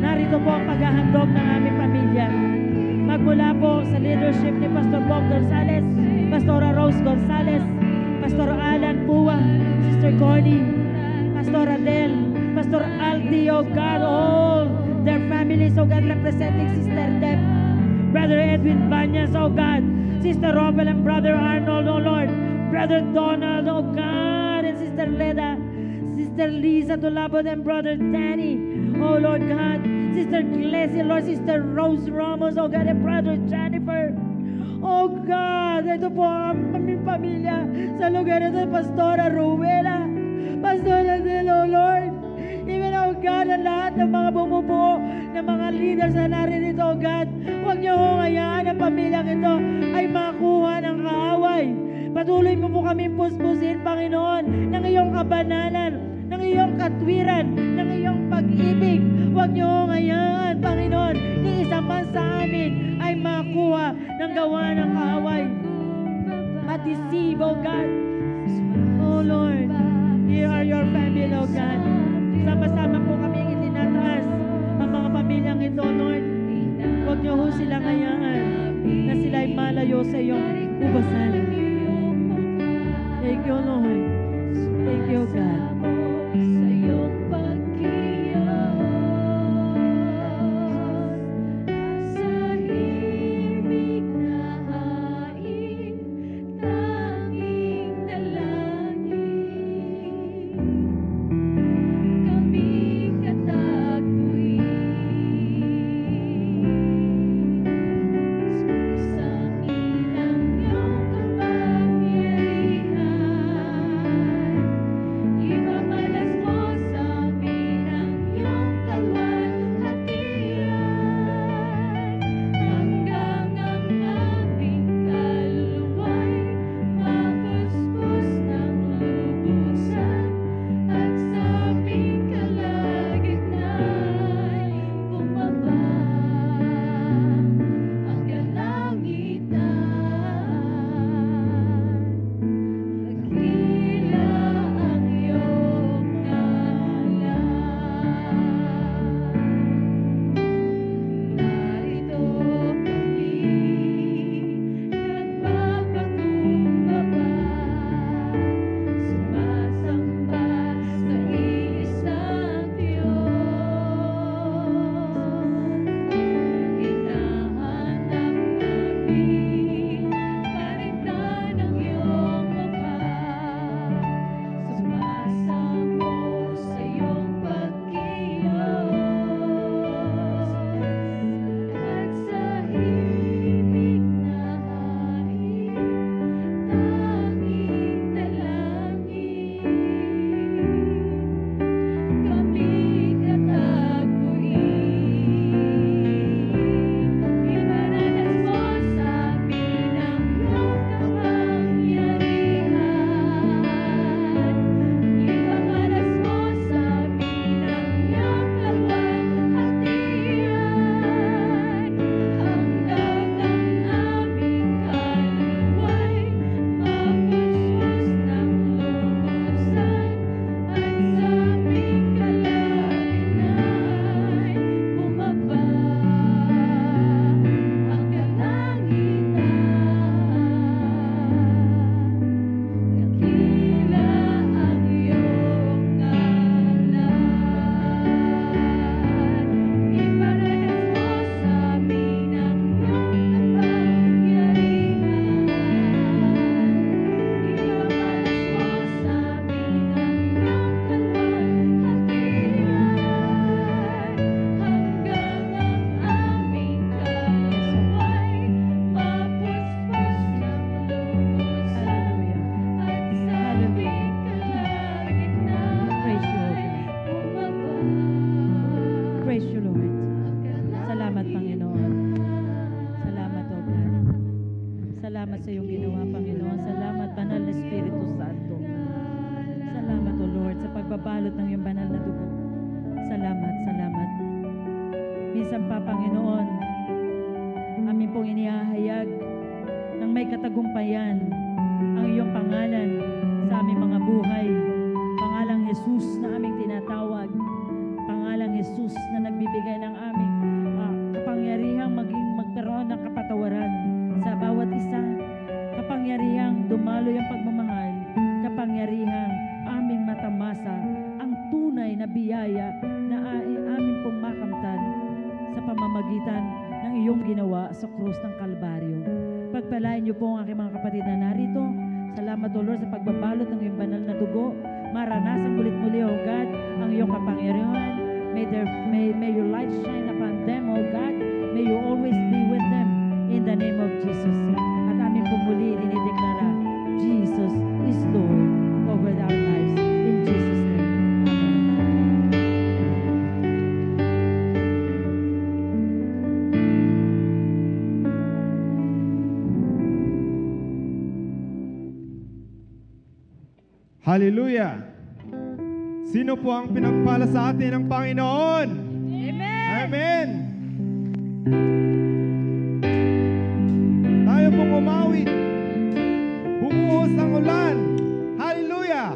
Narito po ang paghahandog ng aming pamilya. Magmula po sa leadership ni Pastor Bob Gonzales, Pastora Rose Gonzales, Pastor Alan Puwa, Sister Connie, Pastor Adel, Pastor Aldi, oh God, all their families, oh God, representing Sister Deb, Brother Edwin Banyas, oh God, Sister Robel and Brother Arnold, oh Lord, Brother Donald, oh God, and Sister Leda, Sister Lisa Dulabod and Brother Danny, oh Lord God, Sister Glesia, Lord, Sister Rose Ramos, oh God, and Brother Jennifer. Oh God, ito po ang aming pamilya sa lugar ito, Pastora Ruela, Pastora Adel, oh Lord. Even, oh God, ang lahat ng mga bumubuo ng mga leaders na naririto, oh God, huwag niyo hong hayaan ang pamilyang ito ay makuha ng kaaway. Patuloy mo po kami puspusin, Panginoon, ng iyong kabanalan, ng iyong katwiran, ng iyong pag-ibig. Huwag niyo hong hayaan, Panginoon, ni isa man sa amin ay makuha ng gawa ng kaaway. Matisib, oh God. Oh Lord, here are your family, oh God. Sama-sama po kami itinataas ang mga pamilyang ito, Lord. Huwag niyo ho silang hayaan na sila ay malayo sa iyong ubasan. Thank you, Lord. Thank you, God. Salamat sa iyong ginawa, Panginoon. Salamat, Banal na Espiritu Santo. Salamat, O Lord, sa pagbabalot ng iyong banal na dugo. Salamat, salamat. Minsan pa, Panginoon, amin pong inihahayag ng may katagumpayan ang iyong pangalan sa aming mga buhay. Pangalang Jesus na aming tinatawag. Pangalang Jesus na nagbibigay ng aming kapangyarihang magkaroon ng kapatawaran sa bawat isa. Kapangyarihang dumalo yung pagmamahal. Kapangyarihang aming matamasa ang tunay na biyaya na aming pong makamtan sa pamamagitan ng iyong ginawa sa krus ng Kalbaryo. Pagpalain niyo po ang aking mga kapatid na narito. Salamat, O Lord, sa pagbabalot ng iyong banal na dugo. Maranasan ulit-muli, O God, ang iyong kapangyarihan. May your light shine upon them, O God. May you always be with them in the name of Jesus. At amin po muli dinideklara, Jesus is Lord over our lives. In Jesus' name. Hallelujah! Sino po ang pinagpala sa atin ng Panginoon? Amen! Amen! Tayo pong umawit. Bumuhos ang ulan. Hallelujah!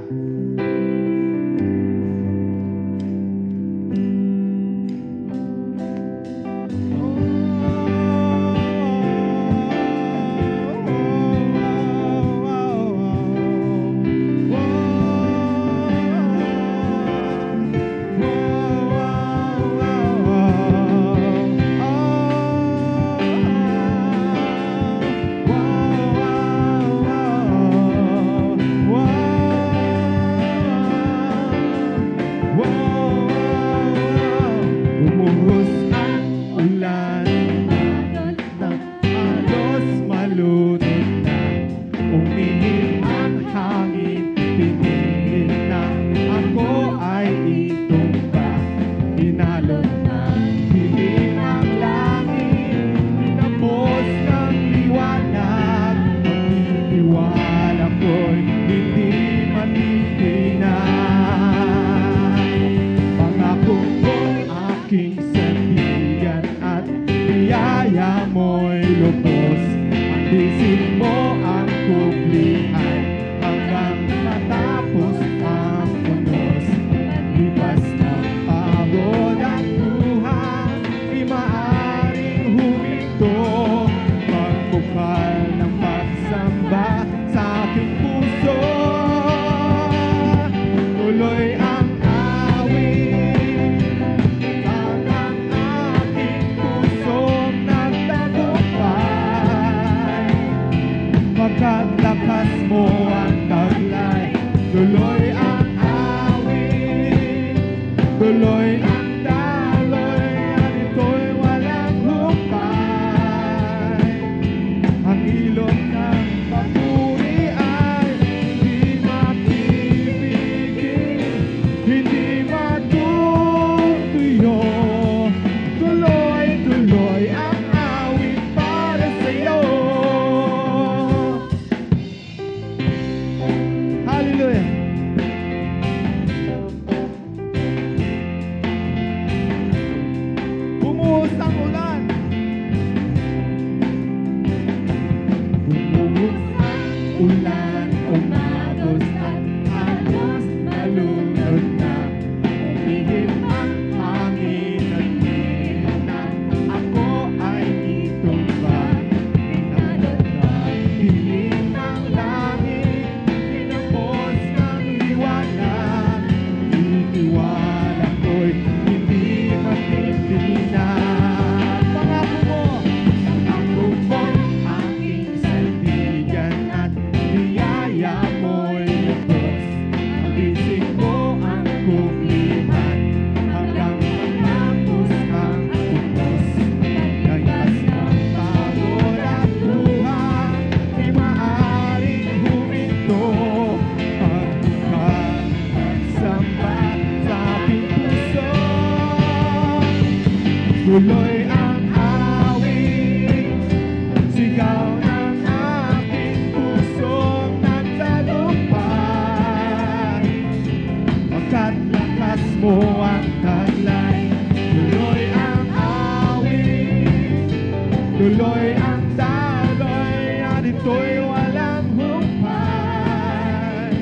tuloy ang daloy at ito'y walang humpay.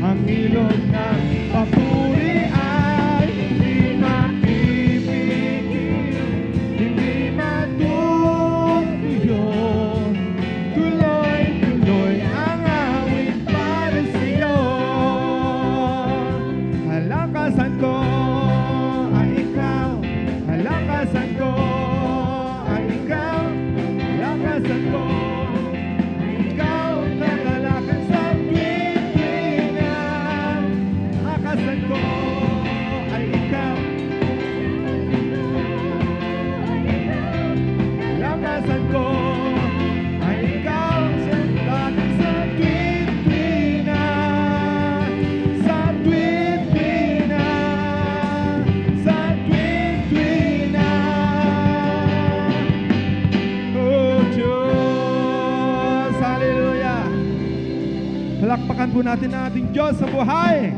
Ang ilog ng papuri ay hindi maibigin, hindi matutuyo. Tuloy-tuloy ang awit para sa'yo. Halakasan ko ay ikaw, halakasan ko ay ikaw, halakasan ko ay ikaw, kakalakan sa tuwing-tuwinga. Halakasan ko ay ikaw, halakasan ko ay ikaw, halakasan sa tuwing-tuwinga, sa tuwing-tuwinga, sa tuwing-tuwinga. Oh Diyos, hallelujah. Palakpakan po natin ang ating Diyos sa buhay.